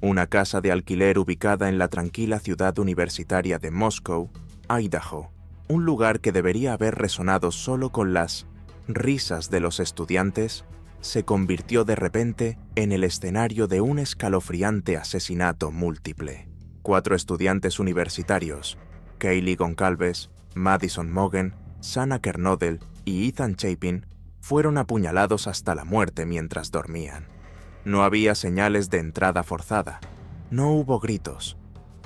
una casa de alquiler ubicada en la tranquila ciudad universitaria de Moscow, Idaho, un lugar que debería haber resonado solo con las risas de los estudiantes, se convirtió de repente en el escenario de un escalofriante asesinato múltiple. 4 estudiantes universitarios, Kaylee Goncalves, Madison Mogen, Sana Kernodle y Ethan Chapin, fueron apuñalados hasta la muerte mientras dormían. No había señales de entrada forzada, no hubo gritos.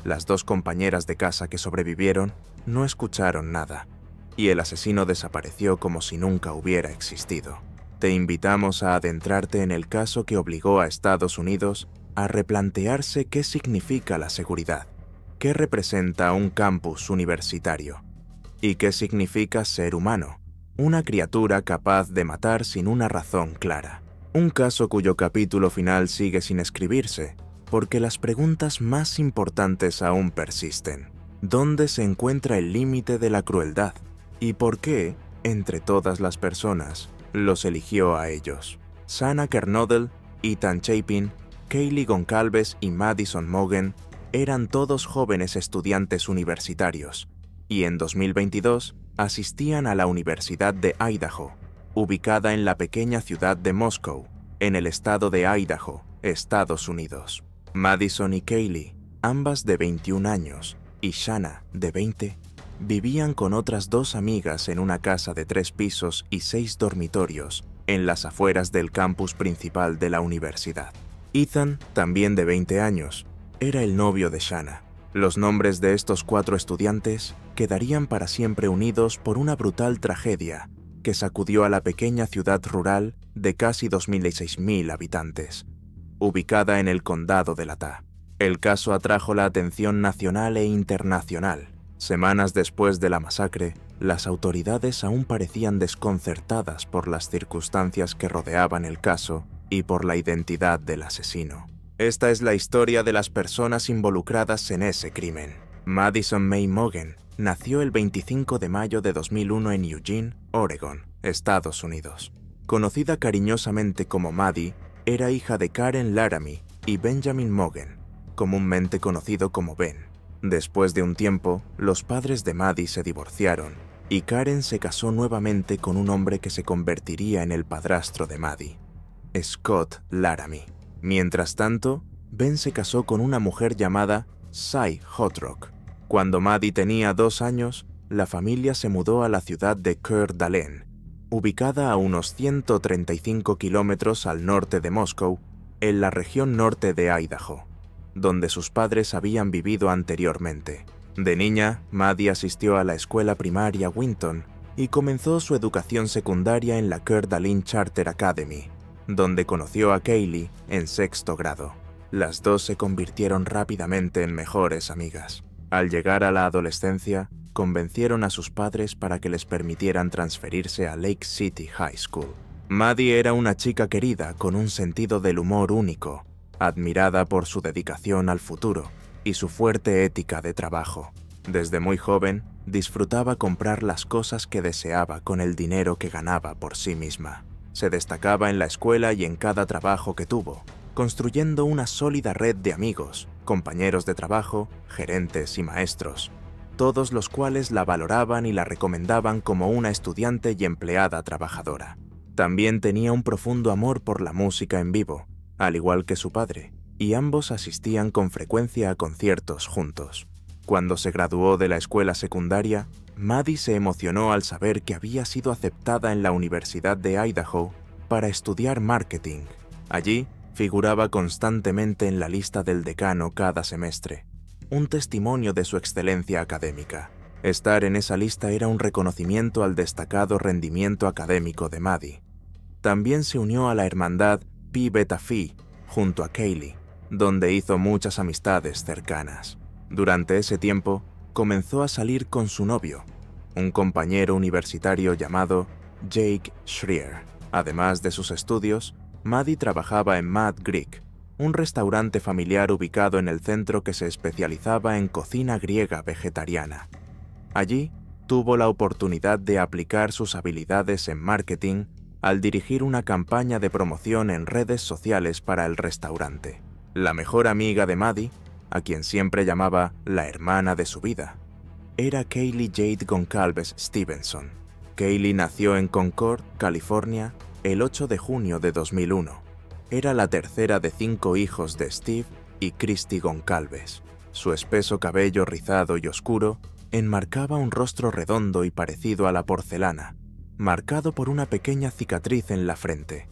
Las 2 compañeras de casa que sobrevivieron no escucharon nada, y el asesino desapareció como si nunca hubiera existido. Te invitamos a adentrarte en el caso que obligó a Estados Unidos a replantearse qué significa la seguridad, qué representa un campus universitario, y qué significa ser humano, una criatura capaz de matar sin una razón clara. Un caso cuyo capítulo final sigue sin escribirse, porque las preguntas más importantes aún persisten. ¿Dónde se encuentra el límite de la crueldad? ¿Y por qué, entre todas las personas, los eligió a ellos? Sana Kernodle, Ethan Chapin, Kaylee Goncalves y Madison Mogen eran todos jóvenes estudiantes universitarios, y en 2022 asistían a la Universidad de Idaho, ubicada en la pequeña ciudad de Moscow, en el estado de Idaho, Estados Unidos. Madison y Kaylee, ambas de 21 años, y Shanna, de 20, vivían con otras 2 amigas en una casa de 3 pisos y 6 dormitorios en las afueras del campus principal de la universidad. Ethan, también de 20 años, era el novio de Shanna. Los nombres de estos 4 estudiantes quedarían para siempre unidos por una brutal tragedia que sacudió a la pequeña ciudad rural de casi 2.006.000 habitantes, ubicada en el condado de Latah. El caso atrajo la atención nacional e internacional. Semanas después de la masacre, las autoridades aún parecían desconcertadas por las circunstancias que rodeaban el caso y por la identidad del asesino. Esta es la historia de las personas involucradas en ese crimen. Madison May Mogen nació el 25 de mayo de 2001 en Eugene, Oregon, Estados Unidos. Conocida cariñosamente como Maddie, era hija de Karen Laramie y Benjamin Mogen, comúnmente conocido como Ben. Después de un tiempo, los padres de Maddie se divorciaron y Karen se casó nuevamente con un hombre que se convertiría en el padrastro de Maddie, Scott Laramie. Mientras tanto, Ben se casó con una mujer llamada Cy Hotrock. Cuando Maddie tenía 2 años, la familia se mudó a la ciudad de Coeur d'Alene, ubicada a unos 135 kilómetros al norte de Moscow, en la región norte de Idaho, donde sus padres habían vivido anteriormente. De niña, Maddie asistió a la escuela primaria Winton y comenzó su educación secundaria en la Coeur d'Alene Charter Academy, donde conoció a Kaylee en 6º grado. Las 2 se convirtieron rápidamente en mejores amigas. Al llegar a la adolescencia, convencieron a sus padres para que les permitieran transferirse a Lake City High School. Maddie era una chica querida con un sentido del humor único, admirada por su dedicación al futuro y su fuerte ética de trabajo. Desde muy joven, disfrutaba comprar las cosas que deseaba con el dinero que ganaba por sí misma. Se destacaba en la escuela y en cada trabajo que tuvo, construyendo una sólida red de amigos, compañeros de trabajo, gerentes y maestros, todos los cuales la valoraban y la recomendaban como una estudiante y empleada trabajadora. También tenía un profundo amor por la música en vivo, al igual que su padre, y ambos asistían con frecuencia a conciertos juntos. Cuando se graduó de la escuela secundaria, Maddie se emocionó al saber que había sido aceptada en la Universidad de Idaho para estudiar marketing. Allí, figuraba constantemente en la lista del decano cada semestre, un testimonio de su excelencia académica. Estar en esa lista era un reconocimiento al destacado rendimiento académico de Maddie. También se unió a la hermandad Pi Beta Phi junto a Kaylee, donde hizo muchas amistades cercanas. Durante ese tiempo, comenzó a salir con su novio, un compañero universitario llamado Jake Schreier. Además de sus estudios, Maddie trabajaba en Mad Greek, un restaurante familiar ubicado en el centro que se especializaba en cocina griega vegetariana. Allí, tuvo la oportunidad de aplicar sus habilidades en marketing al dirigir una campaña de promoción en redes sociales para el restaurante. La mejor amiga de Maddie, a quien siempre llamaba la hermana de su vida, era Kaylee Jade Goncalves Stevenson. Kaylee nació en Concord, California, el 8 de junio de 2001. Era la tercera de 5 hijos de Steve y Christy Goncalves. Su espeso cabello rizado y oscuro enmarcaba un rostro redondo y parecido a la porcelana, marcado por una pequeña cicatriz en la frente.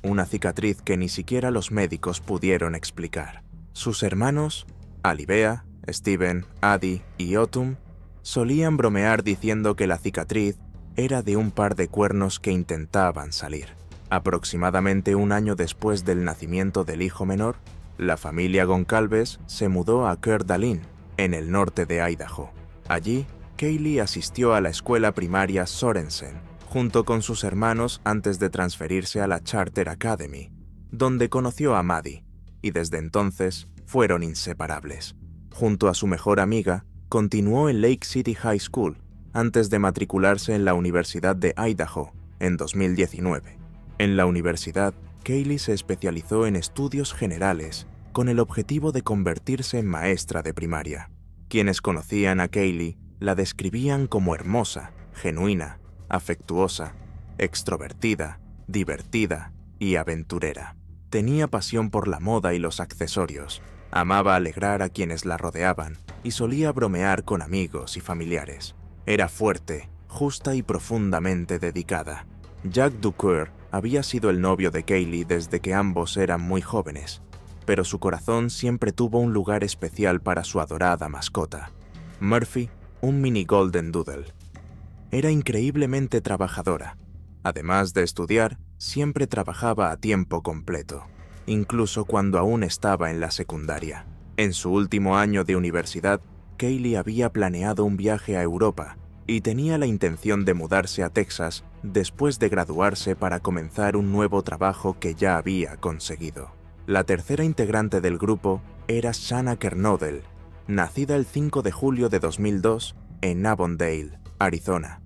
Una cicatriz que ni siquiera los médicos pudieron explicar. Sus hermanos, Alivea, Steven, Addie y Autumn, solían bromear diciendo que la cicatriz era de un par de cuernos que intentaban salir. Aproximadamente un año después del nacimiento del hijo menor, la familia Goncalves se mudó a Coeur d'Alene, en el norte de Idaho. Allí, Kaylee asistió a la escuela primaria Sorensen, junto con sus hermanos antes de transferirse a la Charter Academy, donde conoció a Maddie, y desde entonces fueron inseparables. Junto a su mejor amiga, continuó en Lake City High School, antes de matricularse en la Universidad de Idaho en 2019. En la universidad, Kaylee se especializó en estudios generales con el objetivo de convertirse en maestra de primaria. Quienes conocían a Kaylee la describían como hermosa, genuina, afectuosa, extrovertida, divertida y aventurera. Tenía pasión por la moda y los accesorios, amaba alegrar a quienes la rodeaban y solía bromear con amigos y familiares. Era fuerte, justa y profundamente dedicada. Jack Ducour había sido el novio de Kaylee desde que ambos eran muy jóvenes, pero su corazón siempre tuvo un lugar especial para su adorada mascota, Murphy, un mini golden doodle. Era increíblemente trabajadora. Además de estudiar, siempre trabajaba a tiempo completo, incluso cuando aún estaba en la secundaria. En su último año de universidad, Kaylee había planeado un viaje a Europa y tenía la intención de mudarse a Texas después de graduarse para comenzar un nuevo trabajo que ya había conseguido. La tercera integrante del grupo era Shanna Kernodle, nacida el 5 de julio de 2002 en Avondale, Arizona.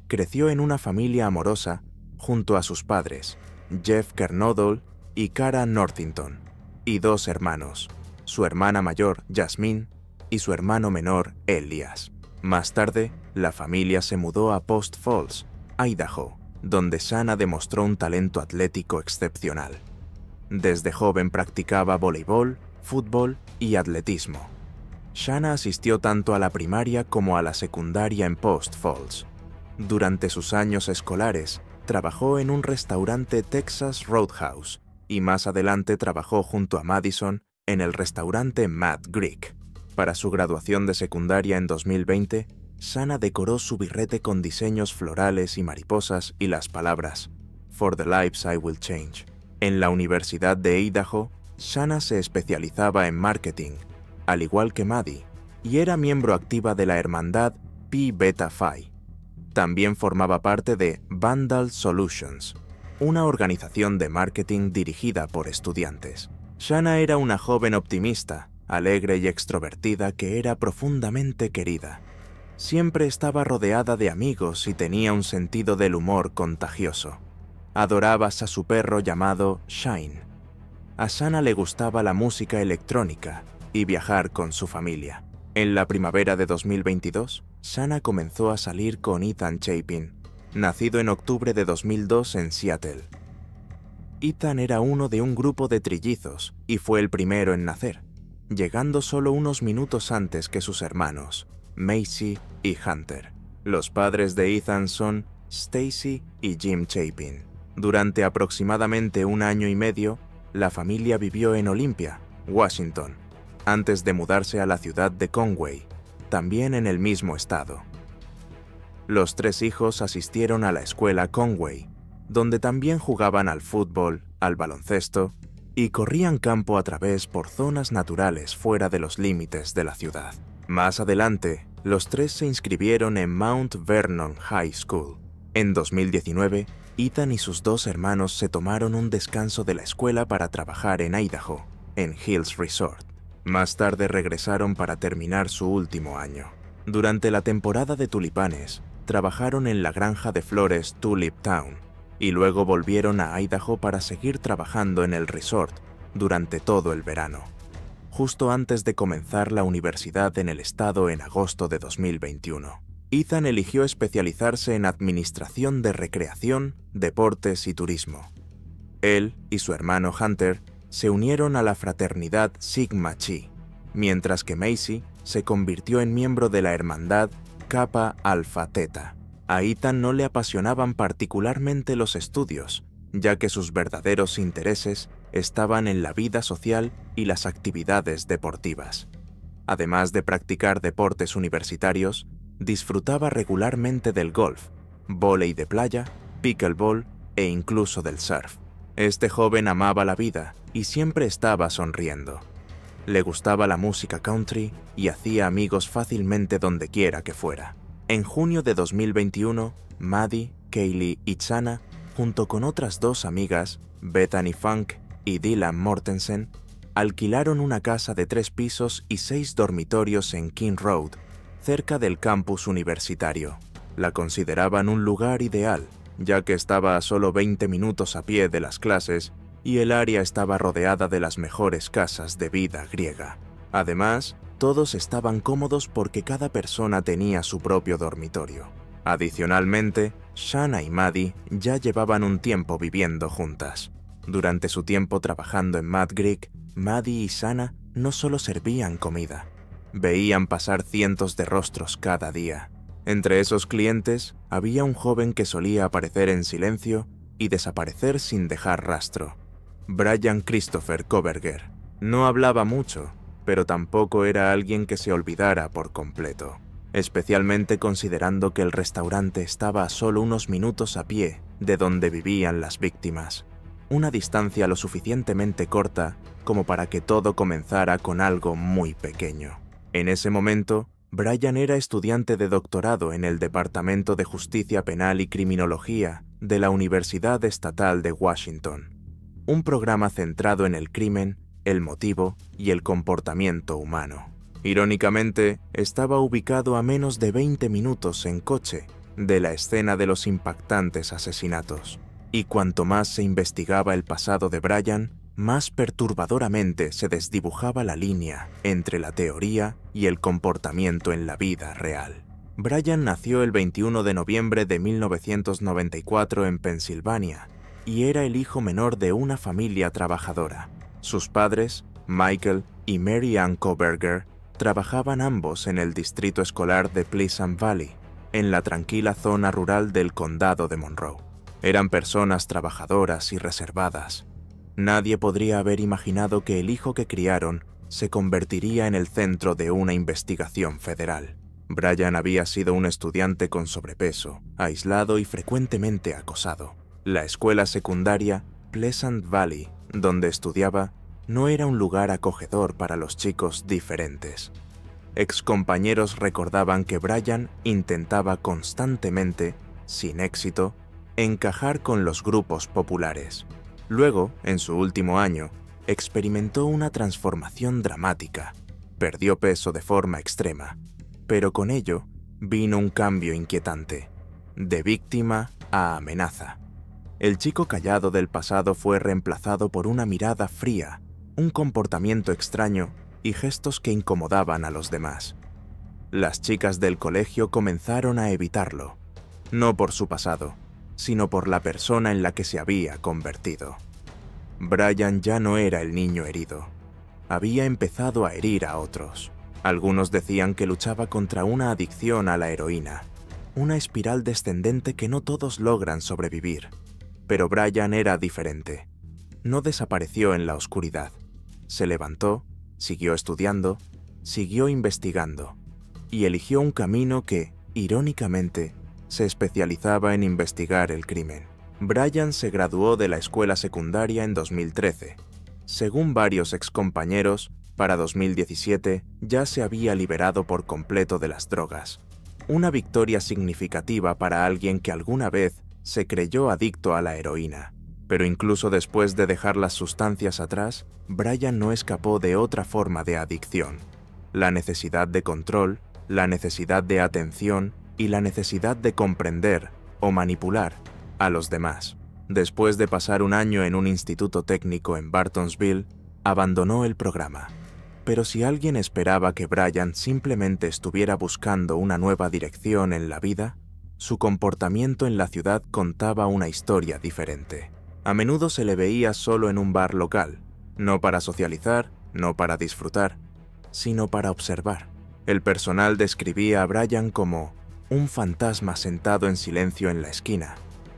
Creció en una familia amorosa junto a sus padres, Jeff Kernodle y Cara Northington, y 2 hermanos, su hermana mayor, Jasmine, y su hermano menor, Elias. Más tarde, la familia se mudó a Post Falls, Idaho, donde Shanna demostró un talento atlético excepcional. Desde joven practicaba voleibol, fútbol y atletismo. Shanna asistió tanto a la primaria como a la secundaria en Post Falls. Durante sus años escolares, trabajó en un restaurante Texas Roadhouse y más adelante trabajó junto a Madison en el restaurante Mad Greek. Para su graduación de secundaria en 2020, Shanna decoró su birrete con diseños florales y mariposas y las palabras "For the lives I will change". En la Universidad de Idaho, Shanna se especializaba en marketing, al igual que Maddie, y era miembro activa de la hermandad Pi Beta Phi. También formaba parte de Vandal Solutions, una organización de marketing dirigida por estudiantes. Shanna era una joven optimista, alegre y extrovertida que era profundamente querida. Siempre estaba rodeada de amigos y tenía un sentido del humor contagioso. Adoraba a su perro llamado Shine. A Shanna le gustaba la música electrónica y viajar con su familia. En la primavera de 2022, Shanna comenzó a salir con Ethan Chapin, nacido en octubre de 2002 en Seattle. Ethan era uno de un grupo de trillizos y fue el primero en nacer, llegando solo unos minutos antes que sus hermanos, Macy y Hunter. Los padres de Ethan son Stacy y Jim Chapin. Durante aproximadamente un año y medio, la familia vivió en Olympia, Washington, antes de mudarse a la ciudad de Conway, también en el mismo estado. Los 3 hijos asistieron a la escuela Conway, donde también jugaban al fútbol, al baloncesto y corrían campo a través por zonas naturales fuera de los límites de la ciudad. Más adelante, los 3 se inscribieron en Mount Vernon High School. En 2019, Ethan y sus 2 hermanos se tomaron un descanso de la escuela para trabajar en Idaho, en Hills Resort. Más tarde regresaron para terminar su último año. Durante la temporada de tulipanes, trabajaron en la granja de flores Tulip Town y luego volvieron a Idaho para seguir trabajando en el resort durante todo el verano, justo antes de comenzar la universidad en el estado en agosto de 2021. Ethan eligió especializarse en administración de recreación, deportes y turismo. Él y su hermano Hunter se unieron a la fraternidad Sigma Chi, mientras que Macy se convirtió en miembro de la hermandad Kappa Alpha Theta. A Ethan no le apasionaban particularmente los estudios, ya que sus verdaderos intereses estaban en la vida social y las actividades deportivas. Además de practicar deportes universitarios, disfrutaba regularmente del golf, vóley de playa, pickleball e incluso del surf. Este joven amaba la vida y siempre estaba sonriendo. Le gustaba la música country y hacía amigos fácilmente donde quiera que fuera. En junio de 2021, Maddie, Kaylee y Chana, junto con otras dos amigas, Bethany Funk y Dylan Mortensen, alquilaron una casa de 3 pisos y 6 dormitorios en King Road, cerca del campus universitario. La consideraban un lugar ideal, ya que estaba a solo 20 minutos a pie de las clases y el área estaba rodeada de las mejores casas de vida griega. Además, todos estaban cómodos porque cada persona tenía su propio dormitorio. Adicionalmente, Shanna y Maddie ya llevaban un tiempo viviendo juntas. Durante su tiempo trabajando en Mad Greek, Maddie y Shanna no solo servían comida, veían pasar cientos de rostros cada día. Entre esos clientes había un joven que solía aparecer en silencio y desaparecer sin dejar rastro. Brian Christopher Koberger. No hablaba mucho, pero tampoco era alguien que se olvidara por completo, especialmente considerando que el restaurante estaba a solo unos minutos a pie de donde vivían las víctimas, una distancia lo suficientemente corta como para que todo comenzara con algo muy pequeño. En ese momento, Brian era estudiante de doctorado en el Departamento de Justicia Penal y Criminología de la Universidad Estatal de Washington, un programa centrado en el crimen, el motivo y el comportamiento humano. Irónicamente, estaba ubicado a menos de 20 minutos en coche de la escena de los impactantes asesinatos. Y cuanto más se investigaba el pasado de Brian, más perturbadoramente se desdibujaba la línea entre la teoría y el comportamiento en la vida real. Brian nació el 21 de noviembre de 1994 en Pensilvania y era el hijo menor de una familia trabajadora. Sus padres, Michael y Mary Ann Koberger, trabajaban ambos en el distrito escolar de Pleasant Valley, en la tranquila zona rural del condado de Monroe. Eran personas trabajadoras y reservadas. Nadie podría haber imaginado que el hijo que criaron se convertiría en el centro de una investigación federal. Brian había sido un estudiante con sobrepeso, aislado y frecuentemente acosado. La escuela secundaria Pleasant Valley, donde estudiaba, no era un lugar acogedor para los chicos diferentes. Excompañeros recordaban que Brian intentaba constantemente, sin éxito, encajar con los grupos populares. Luego, en su último año, experimentó una transformación dramática. Perdió peso de forma extrema, pero con ello vino un cambio inquietante, de víctima a amenaza. El chico callado del pasado fue reemplazado por una mirada fría, un comportamiento extraño y gestos que incomodaban a los demás. Las chicas del colegio comenzaron a evitarlo, no por su pasado, sino por la persona en la que se había convertido. Brian ya no era el niño herido. Había empezado a herir a otros. Algunos decían que luchaba contra una adicción a la heroína, una espiral descendente que no todos logran sobrevivir. Pero Brian era diferente. No desapareció en la oscuridad. Se levantó, siguió estudiando, siguió investigando, y eligió un camino que, irónicamente, se especializaba en investigar el crimen. Brian se graduó de la escuela secundaria en 2013. Según varios excompañeros, para 2017 ya se había liberado por completo de las drogas. Una victoria significativa para alguien que alguna vez se creyó adicto a la heroína. Pero incluso después de dejar las sustancias atrás, Brian no escapó de otra forma de adicción: la necesidad de control, la necesidad de atención y la necesidad de comprender o manipular a los demás. Después de pasar un año en un instituto técnico en Bartonsville, abandonó el programa. Pero si alguien esperaba que Brian simplemente estuviera buscando una nueva dirección en la vida, su comportamiento en la ciudad contaba una historia diferente. A menudo se le veía solo en un bar local, no para socializar, no para disfrutar, sino para observar. El personal describía a Brian como un fantasma sentado en silencio en la esquina,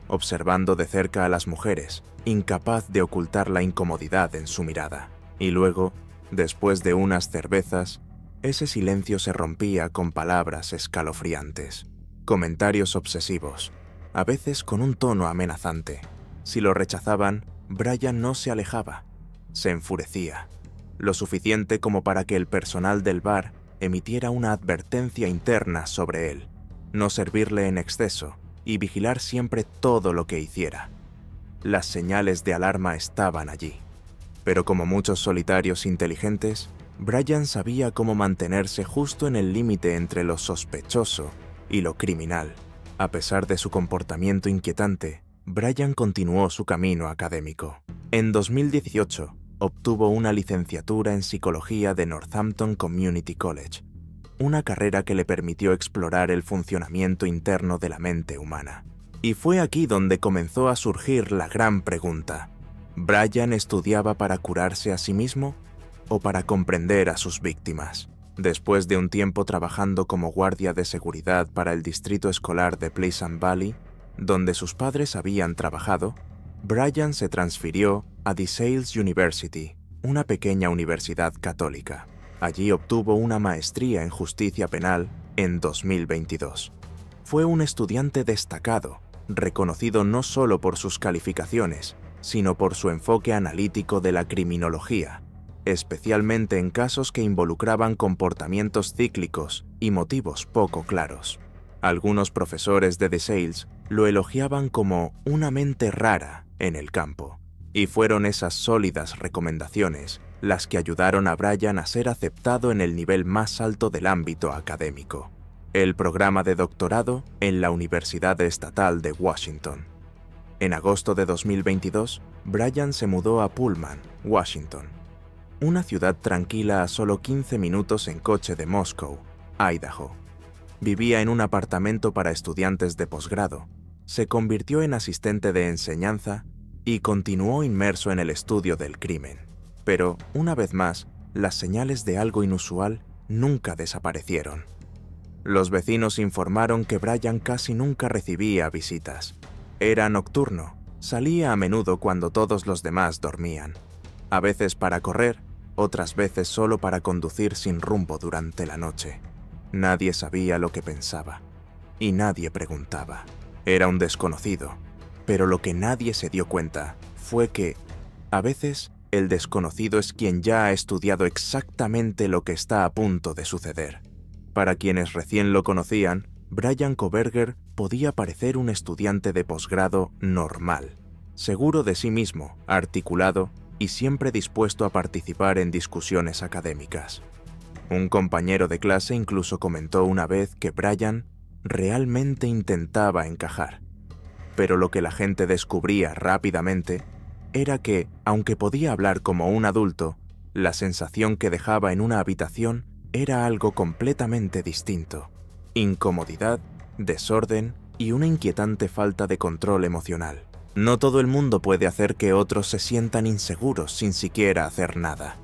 observando de cerca a las mujeres, incapaz de ocultar la incomodidad en su mirada. Y luego, después de unas cervezas, ese silencio se rompía con palabras escalofriantes, comentarios obsesivos, a veces con un tono amenazante. Si lo rechazaban, Brian no se alejaba, se enfurecía, lo suficiente como para que el personal del bar emitiera una advertencia interna sobre él, no servirle en exceso y vigilar siempre todo lo que hiciera. Las señales de alarma estaban allí. Pero como muchos solitarios inteligentes, Brian sabía cómo mantenerse justo en el límite entre lo sospechoso y lo criminal. A pesar de su comportamiento inquietante, Brian continuó su camino académico. En 2018, obtuvo una licenciatura en psicología de Northampton Community College, una carrera que le permitió explorar el funcionamiento interno de la mente humana. Y fue aquí donde comenzó a surgir la gran pregunta: ¿Brian estudiaba para curarse a sí mismo o para comprender a sus víctimas? Después de un tiempo trabajando como guardia de seguridad para el distrito escolar de Pleasant Valley, donde sus padres habían trabajado, Brian se transfirió a DeSales University, una pequeña universidad católica. Allí obtuvo una maestría en justicia penal en 2022. Fue un estudiante destacado, reconocido no solo por sus calificaciones, sino por su enfoque analítico de la criminología, especialmente en casos que involucraban comportamientos cíclicos y motivos poco claros. Algunos profesores de DeSales lo elogiaban como una mente rara en el campo, y fueron esas sólidas recomendaciones las que ayudaron a Brian a ser aceptado en el nivel más alto del ámbito académico, el programa de doctorado en la Universidad Estatal de Washington. En agosto de 2022, Brian se mudó a Pullman, Washington, una ciudad tranquila a solo 15 minutos en coche de Moscow, Idaho. Vivía en un apartamento para estudiantes de posgrado, se convirtió en asistente de enseñanza y continuó inmerso en el estudio del crimen. Pero, una vez más, las señales de algo inusual nunca desaparecieron. Los vecinos informaron que Brian casi nunca recibía visitas. Era nocturno, salía a menudo cuando todos los demás dormían. A veces para correr, otras veces solo para conducir sin rumbo durante la noche. Nadie sabía lo que pensaba, y nadie preguntaba. Era un desconocido, pero lo que nadie se dio cuenta fue que, a veces, el desconocido es quien ya ha estudiado exactamente lo que está a punto de suceder. Para quienes recién lo conocían, Brian Kohberger podía parecer un estudiante de posgrado normal, seguro de sí mismo, articulado y siempre dispuesto a participar en discusiones académicas. Un compañero de clase incluso comentó una vez que Brian realmente intentaba encajar. Pero lo que la gente descubría rápidamente era que, aunque podía hablar como un adulto, la sensación que dejaba en una habitación era algo completamente distinto: incomodidad, desorden y una inquietante falta de control emocional. No todo el mundo puede hacer que otros se sientan inseguros sin siquiera hacer nada.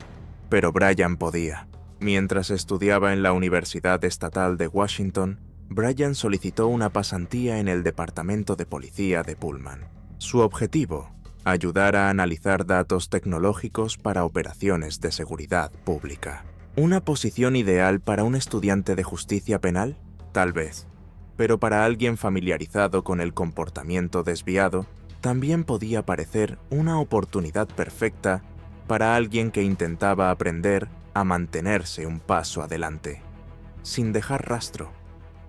Pero Brian podía. Mientras estudiaba en la Universidad Estatal de Washington, Brian solicitó una pasantía en el Departamento de Policía de Pullman. Su objetivo: ayudar a analizar datos tecnológicos para operaciones de seguridad pública. ¿Una posición ideal para un estudiante de justicia penal? Tal vez. Pero para alguien familiarizado con el comportamiento desviado, también podía parecer una oportunidad perfecta para alguien que intentaba aprender a mantenerse un paso adelante, sin dejar rastro.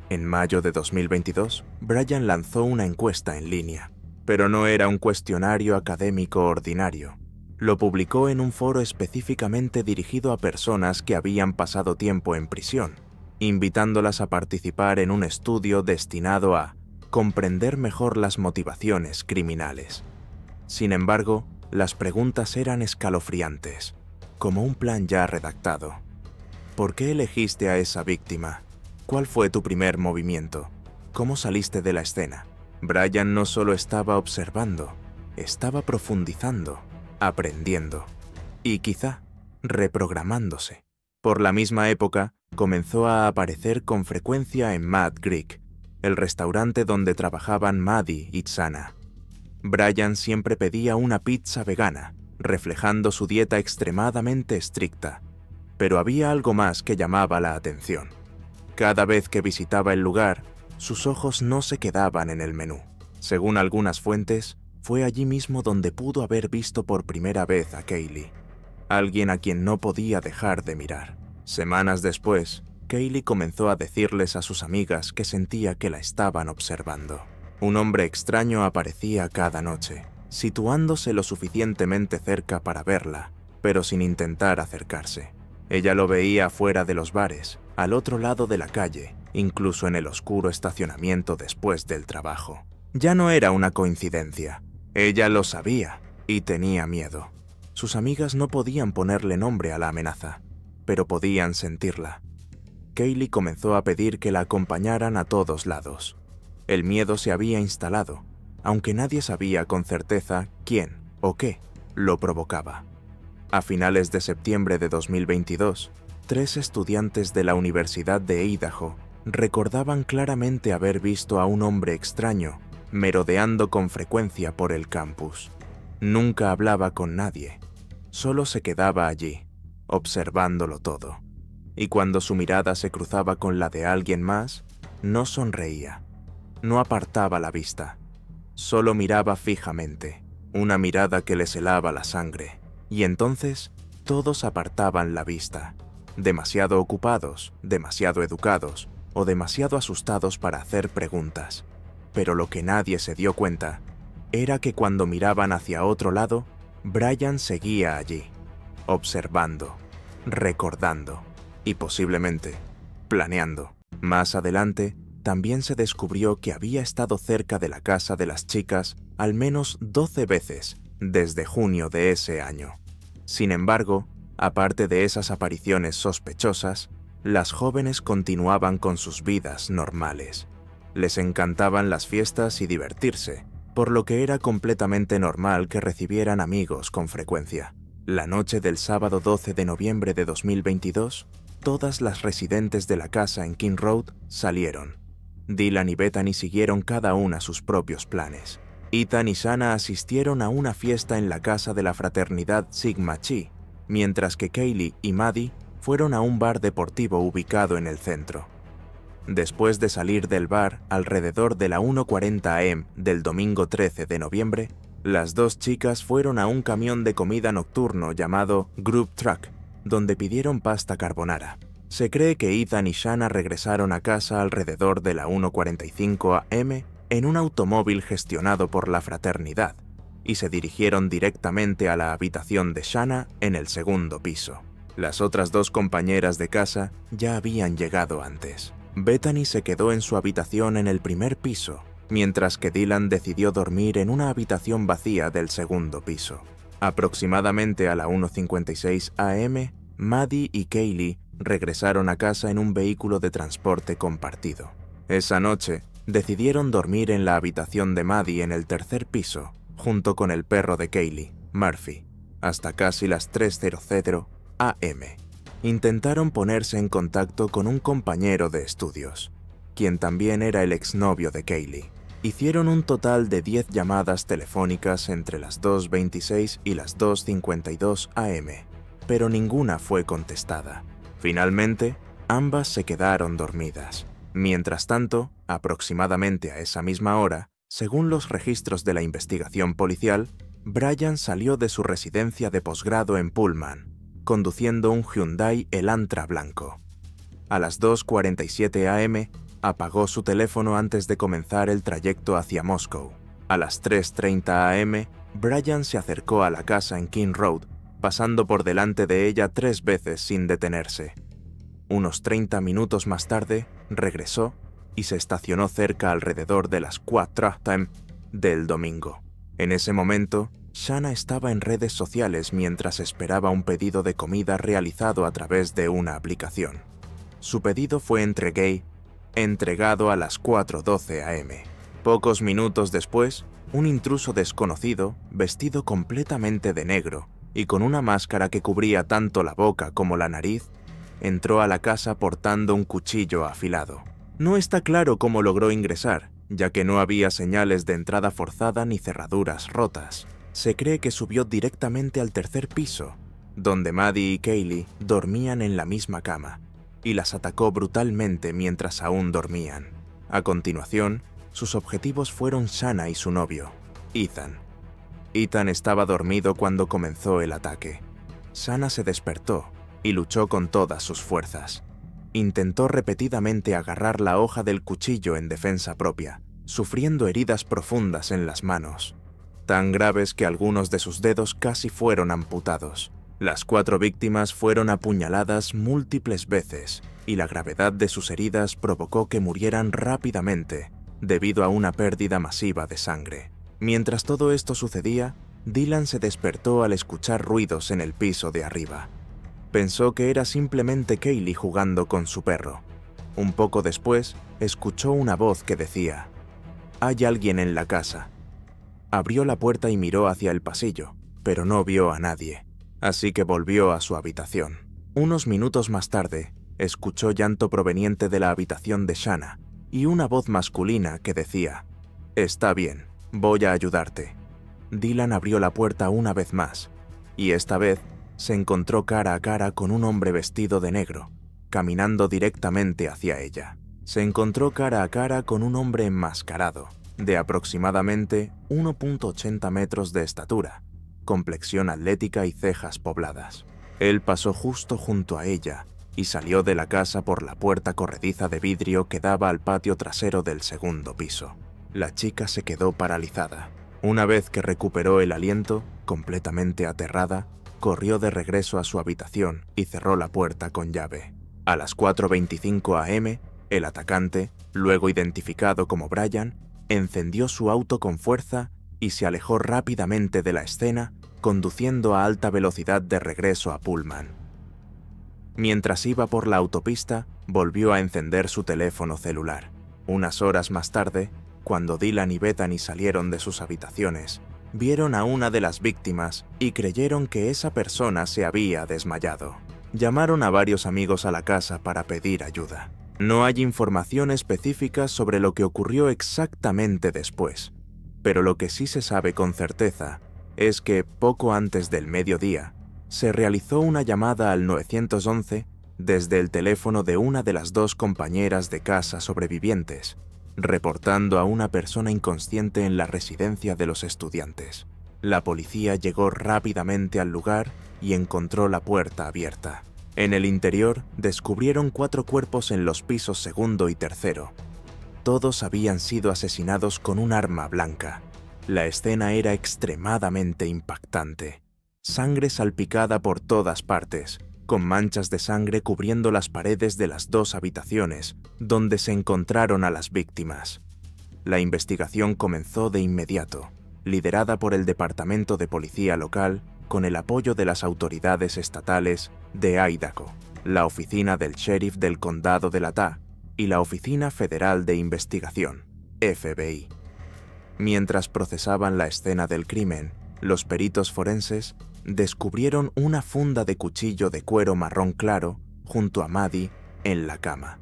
En mayo de 2022, Brian lanzó una encuesta en línea, pero no era un cuestionario académico ordinario. Lo publicó en un foro específicamente dirigido a personas que habían pasado tiempo en prisión, invitándolas a participar en un estudio destinado a comprender mejor las motivaciones criminales. Sin embargo, las preguntas eran escalofriantes. como un plan ya redactado. ¿Por qué elegiste a esa víctima? ¿Cuál fue tu primer movimiento? ¿Cómo saliste de la escena? Brian no solo estaba observando, estaba profundizando, aprendiendo y quizá reprogramándose. Por la misma época, comenzó a aparecer con frecuencia en Mad Greek, el restaurante donde trabajaban Maddie y Xana. Brian siempre pedía una pizza vegana, reflejando su dieta extremadamente estricta, pero había algo más que llamaba la atención. Cada vez que visitaba el lugar, sus ojos no se quedaban en el menú. Según algunas fuentes, fue allí mismo donde pudo haber visto por primera vez a Kaylee, alguien a quien no podía dejar de mirar. Semanas después, Kaylee comenzó a decirles a sus amigas que sentía que la estaban observando. Un hombre extraño aparecía cada noche, situándose lo suficientemente cerca para verla, pero sin intentar acercarse. Ella lo veía fuera de los bares, al otro lado de la calle, incluso en el oscuro estacionamiento después del trabajo. Ya no era una coincidencia. Ella lo sabía y tenía miedo. Sus amigas no podían ponerle nombre a la amenaza, pero podían sentirla. Kaylee comenzó a pedir que la acompañaran a todos lados. El miedo se había instalado, aunque nadie sabía con certeza quién o qué lo provocaba. A finales de septiembre de 2022, 3 estudiantes de la Universidad de Idaho recordaban claramente haber visto a un hombre extraño merodeando con frecuencia por el campus. Nunca hablaba con nadie, solo se quedaba allí, observándolo todo. Y cuando su mirada se cruzaba con la de alguien más, no sonreía, no apartaba la vista, solo miraba fijamente, una mirada que les helaba la sangre. Y entonces todos apartaban la vista, demasiado ocupados, demasiado educados o demasiado asustados para hacer preguntas. Pero lo que nadie se dio cuenta era que cuando miraban hacia otro lado, Brian seguía allí, observando, recordando y posiblemente planeando. Más adelante, también se descubrió que había estado cerca de la casa de las chicas al menos 12 veces desde junio de ese año. Sin embargo, aparte de esas apariciones sospechosas, las jóvenes continuaban con sus vidas normales. Les encantaban las fiestas y divertirse, por lo que era completamente normal que recibieran amigos con frecuencia. La noche del sábado 12 de noviembre de 2022, todas las residentes de la casa en King Road salieron. Dylan y Bethany siguieron cada una sus propios planes. Ethan y Xana asistieron a una fiesta en la casa de la fraternidad Sigma Chi, mientras que Kaylee y Maddie fueron a un bar deportivo ubicado en el centro. Después de salir del bar alrededor de la 1:40 am del domingo 13 de noviembre, las dos chicas fueron a un camión de comida nocturno llamado Group Truck, donde pidieron pasta carbonara. Se cree que Ethan y Xana regresaron a casa alrededor de la 1:45 am en un automóvil gestionado por la fraternidad y se dirigieron directamente a la habitación de Xana en el segundo piso. Las otras dos compañeras de casa ya habían llegado antes. Bethany se quedó en su habitación en el primer piso, mientras que Dylan decidió dormir en una habitación vacía del segundo piso. Aproximadamente a la 1:56 am, Maddie y Kaylee regresaron a casa en un vehículo de transporte compartido. Esa noche, decidieron dormir en la habitación de Maddie en el tercer piso, junto con el perro de Kaylee, Murphy, hasta casi las 3:00 am. Intentaron ponerse en contacto con un compañero de estudios, quien también era el exnovio de Kaylee. Hicieron un total de 10 llamadas telefónicas entre las 2:26 y las 2:52 am, pero ninguna fue contestada. Finalmente, ambas se quedaron dormidas. Mientras tanto, aproximadamente a esa misma hora, según los registros de la investigación policial, Brian salió de su residencia de posgrado en Pullman, conduciendo un Hyundai Elantra blanco. A las 2:47 am, apagó su teléfono antes de comenzar el trayecto hacia Moscow. A las 3:30 am, Brian se acercó a la casa en King Road, pasando por delante de ella 3 veces sin detenerse. Unos 30 minutos más tarde, regresó y se estacionó cerca alrededor de las 4 am del domingo. En ese momento, Shanna estaba en redes sociales mientras esperaba un pedido de comida realizado a través de una aplicación. Su pedido fue entregado a las 4:12 am. Pocos minutos después, un intruso desconocido, vestido completamente de negro y con una máscara que cubría tanto la boca como la nariz, entró a la casa portando un cuchillo afilado. No está claro cómo logró ingresar, ya que no había señales de entrada forzada ni cerraduras rotas. Se cree que subió directamente al tercer piso, donde Maddie y Kaylee dormían en la misma cama, y las atacó brutalmente mientras aún dormían. A continuación, sus objetivos fueron Shanna y su novio, Ethan. Ethan estaba dormido cuando comenzó el ataque. Shanna se despertó y luchó con todas sus fuerzas. Intentó repetidamente agarrar la hoja del cuchillo en defensa propia, sufriendo heridas profundas en las manos, tan graves que algunos de sus dedos casi fueron amputados. Las 4 víctimas fueron apuñaladas múltiples veces, y la gravedad de sus heridas provocó que murieran rápidamente, debido a una pérdida masiva de sangre. Mientras todo esto sucedía, Dylan se despertó al escuchar ruidos en el piso de arriba. Pensó que era simplemente Kaylee jugando con su perro. Un poco después, escuchó una voz que decía: «Hay alguien en la casa». Abrió la puerta y miró hacia el pasillo, pero no vio a nadie, así que volvió a su habitación. Unos minutos más tarde, escuchó llanto proveniente de la habitación de Shanna y una voz masculina que decía: «Está bien, voy a ayudarte». Dylan abrió la puerta una vez más, y esta vez se encontró cara a cara con un hombre vestido de negro, caminando directamente hacia ella. Se encontró cara a cara con un hombre enmascarado, de aproximadamente 1,80 metros de estatura, complexión atlética y cejas pobladas. Él pasó justo junto a ella y salió de la casa por la puerta corrediza de vidrio que daba al patio trasero del segundo piso. La chica se quedó paralizada. Una vez que recuperó el aliento, completamente aterrada, corrió de regreso a su habitación y cerró la puerta con llave. A las 4:25 am, el atacante, luego identificado como Brian, encendió su auto con fuerza y se alejó rápidamente de la escena, conduciendo a alta velocidad de regreso a Pullman. Mientras iba por la autopista, volvió a encender su teléfono celular. Unas horas más tarde, cuando Dylan y Bethany salieron de sus habitaciones, vieron a una de las víctimas y creyeron que esa persona se había desmayado. Llamaron a varios amigos a la casa para pedir ayuda. No hay información específica sobre lo que ocurrió exactamente después, pero lo que sí se sabe con certeza es que poco antes del mediodía se realizó una llamada al 911 desde el teléfono de una de las 2 compañeras de casa sobrevivientes, reportando a una persona inconsciente en la residencia de los estudiantes. La policía llegó rápidamente al lugar y encontró la puerta abierta. En el interior descubrieron 4 cuerpos en los pisos segundo y tercero. Todos habían sido asesinados con un arma blanca. La escena era extremadamente impactante. Sangre salpicada por todas partes, con manchas de sangre cubriendo las paredes de las 2 habitaciones donde se encontraron a las víctimas. La investigación comenzó de inmediato, liderada por el Departamento de Policía local con el apoyo de las autoridades estatales de Idaho, la Oficina del Sheriff del Condado de Latah y la Oficina Federal de Investigación, FBI. Mientras procesaban la escena del crimen, los peritos forenses descubrieron una funda de cuchillo de cuero marrón claro junto a Maddie en la cama,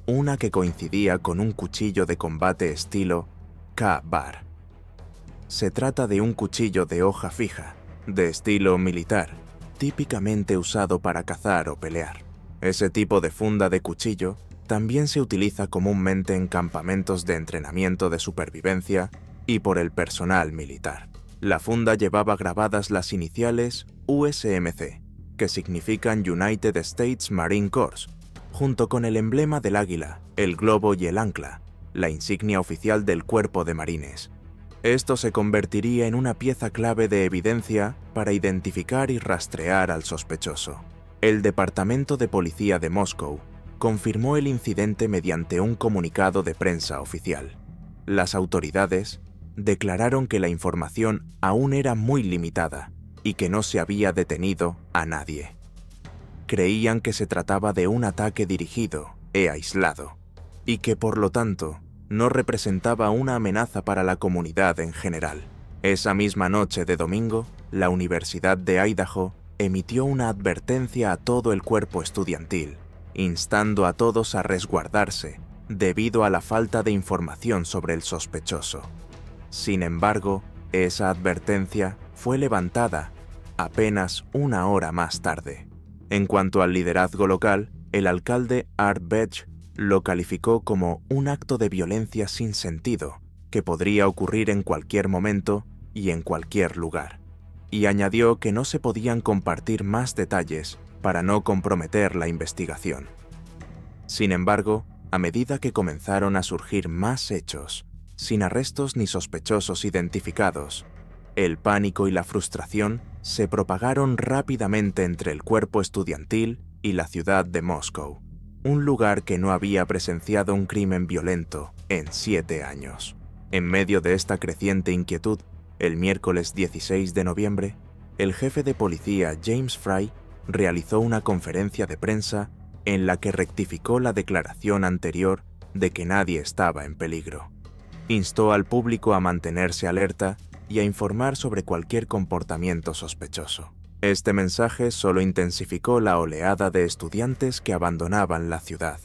una que coincidía con un cuchillo de combate estilo K-Bar. Se trata de un cuchillo de hoja fija, de estilo militar, típicamente usado para cazar o pelear. Ese tipo de funda de cuchillo también se utiliza comúnmente en campamentos de entrenamiento de supervivencia y por el personal militar. La funda llevaba grabadas las iniciales USMC, que significan United States Marine Corps, junto con el emblema del águila, el globo y el ancla, la insignia oficial del Cuerpo de Marines. Esto se convertiría en una pieza clave de evidencia para identificar y rastrear al sospechoso. El Departamento de Policía de Moscow confirmó el incidente mediante un comunicado de prensa oficial. Las autoridades declararon que la información aún era muy limitada y que no se había detenido a nadie. Creían que se trataba de un ataque dirigido e aislado, y que por lo tanto no representaba una amenaza para la comunidad en general. Esa misma noche de domingo, la Universidad de Idaho emitió una advertencia a todo el cuerpo estudiantil, instando a todos a resguardarse debido a la falta de información sobre el sospechoso. Sin embargo, esa advertencia fue levantada apenas una hora más tarde. En cuanto al liderazgo local, el alcalde Art Bedge lo calificó como un acto de violencia sin sentido que podría ocurrir en cualquier momento y en cualquier lugar, y añadió que no se podían compartir más detalles para no comprometer la investigación. Sin embargo, a medida que comenzaron a surgir más hechos, sin arrestos ni sospechosos identificados, el pánico y la frustración se propagaron rápidamente entre el cuerpo estudiantil y la ciudad de Moscow, un lugar que no había presenciado un crimen violento en 7 años. En medio de esta creciente inquietud, el miércoles 16 de noviembre, el jefe de policía James Fry realizó una conferencia de prensa en la que rectificó la declaración anterior de que nadie estaba en peligro. Instó al público a mantenerse alerta y a informar sobre cualquier comportamiento sospechoso. Este mensaje solo intensificó la oleada de estudiantes que abandonaban la ciudad,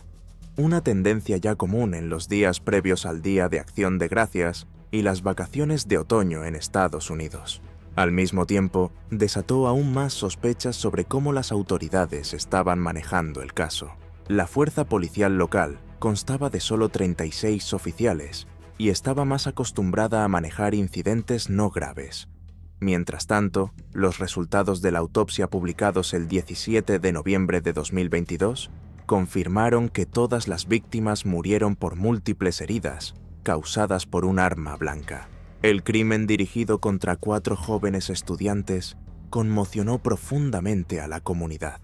una tendencia ya común en los días previos al Día de Acción de Gracias y las vacaciones de otoño en Estados Unidos. Al mismo tiempo, desató aún más sospechas sobre cómo las autoridades estaban manejando el caso. La fuerza policial local constaba de solo 36 oficiales y estaba más acostumbrada a manejar incidentes no graves. Mientras tanto, los resultados de la autopsia publicados el 17 de noviembre de 2022 confirmaron que todas las víctimas murieron por múltiples heridas causadas por un arma blanca. El crimen dirigido contra 4 jóvenes estudiantes conmocionó profundamente a la comunidad.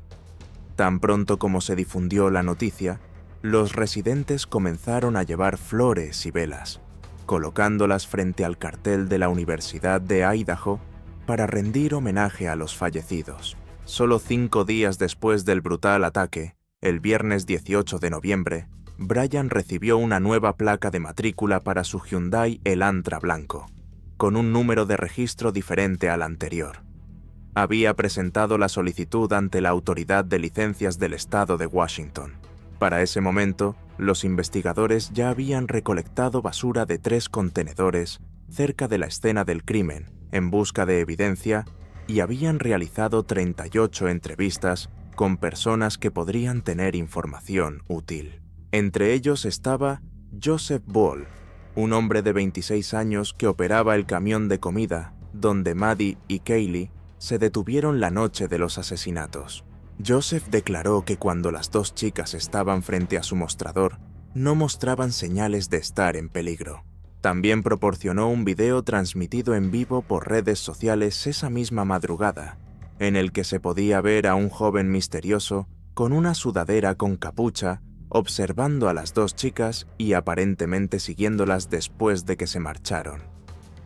Tan pronto como se difundió la noticia, los residentes comenzaron a llevar flores y velas, colocándolas frente al cartel de la Universidad de Idaho para rendir homenaje a los fallecidos. Solo 5 días después del brutal ataque, el viernes 18 de noviembre, Brian recibió una nueva placa de matrícula para su Hyundai Elantra blanco, con un número de registro diferente al anterior. Había presentado la solicitud ante la Autoridad de Licencias del Estado de Washington. Para ese momento, los investigadores ya habían recolectado basura de 3 contenedores cerca de la escena del crimen en busca de evidencia y habían realizado 38 entrevistas con personas que podrían tener información útil. Entre ellos estaba Joseph Ball, un hombre de 26 años que operaba el camión de comida donde Maddie y Kaylee se detuvieron la noche de los asesinatos. Joseph declaró que cuando las 2 chicas estaban frente a su mostrador, no mostraban señales de estar en peligro. También proporcionó un video transmitido en vivo por redes sociales esa misma madrugada, en el que se podía ver a un joven misterioso con una sudadera con capucha observando a las 2 chicas y aparentemente siguiéndolas después de que se marcharon.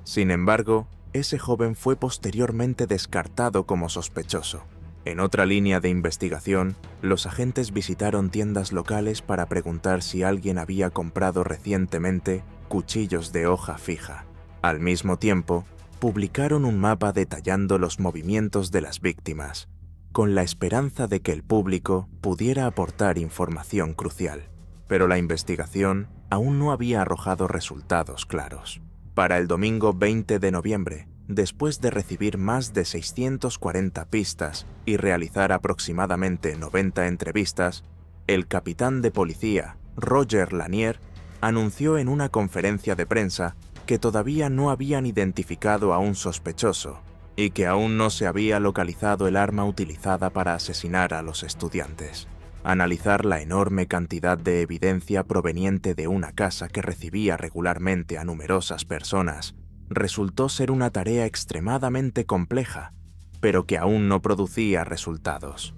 Sin embargo, ese joven fue posteriormente descartado como sospechoso. En otra línea de investigación, los agentes visitaron tiendas locales para preguntar si alguien había comprado recientemente cuchillos de hoja fija. Al mismo tiempo, publicaron un mapa detallando los movimientos de las víctimas, con la esperanza de que el público pudiera aportar información crucial. Pero la investigación aún no había arrojado resultados claros. Para el domingo 20 de noviembre, después de recibir más de 640 pistas y realizar aproximadamente 90 entrevistas, el capitán de policía, Roger Lanier, anunció en una conferencia de prensa que todavía no habían identificado a un sospechoso y que aún no se había localizado el arma utilizada para asesinar a los estudiantes. Analizar la enorme cantidad de evidencia proveniente de una casa que recibía regularmente a numerosas personas resultó ser una tarea extremadamente compleja, pero que aún no producía resultados.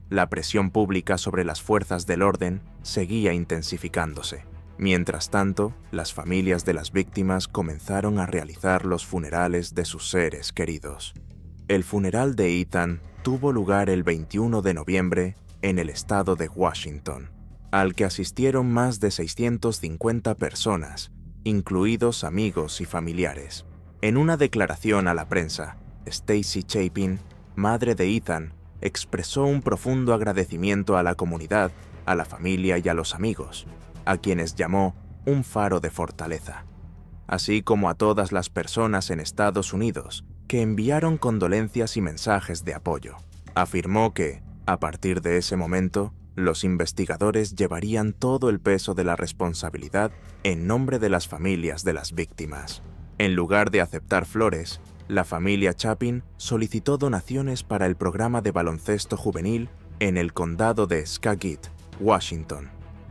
La presión pública sobre las fuerzas del orden seguía intensificándose, Mientras tanto, las familias de las víctimas comenzaron a realizar los funerales de sus seres queridos. El funeral de Ethan tuvo lugar el 21 de noviembre en el estado de Washington, al que asistieron más de 650 personas, incluidos amigos y familiares. En una declaración a la prensa, Stacy Chapin, madre de Ethan, expresó un profundo agradecimiento a la comunidad, a la familia y a los amigos, a quienes llamó un faro de fortaleza, así como a todas las personas en Estados Unidos que enviaron condolencias y mensajes de apoyo. Afirmó que, a partir de ese momento, los investigadores llevarían todo el peso de la responsabilidad en nombre de las familias de las víctimas. En lugar de aceptar flores, la familia Chapin solicitó donaciones para el programa de baloncesto juvenil en el condado de Skagit, Washington,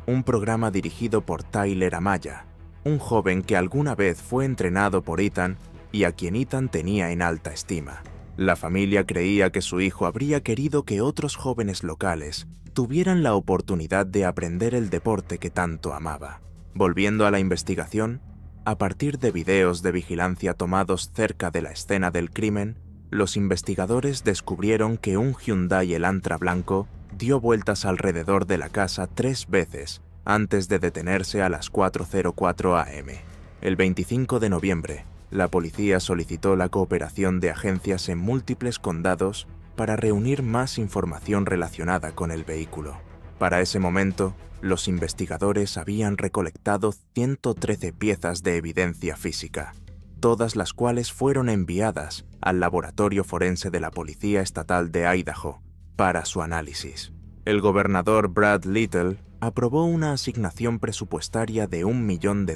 un programa dirigido por Tyler Amaya, un joven que alguna vez fue entrenado por Ethan y a quien Ethan tenía en alta estima. La familia creía que su hijo habría querido que otros jóvenes locales tuvieran la oportunidad de aprender el deporte que tanto amaba. Volviendo a la investigación, a partir de videos de vigilancia tomados cerca de la escena del crimen, los investigadores descubrieron que un Hyundai Elantra blanco dio vueltas alrededor de la casa 3 veces antes de detenerse a las 4:04 am. El 25 de noviembre, la policía solicitó la cooperación de agencias en múltiples condados para reunir más información relacionada con el vehículo. Para ese momento, los investigadores habían recolectado 113 piezas de evidencia física, todas las cuales fueron enviadas al laboratorio forense de la Policía Estatal de Idaho para su análisis. El gobernador Brad Little aprobó una asignación presupuestaria de $1 millón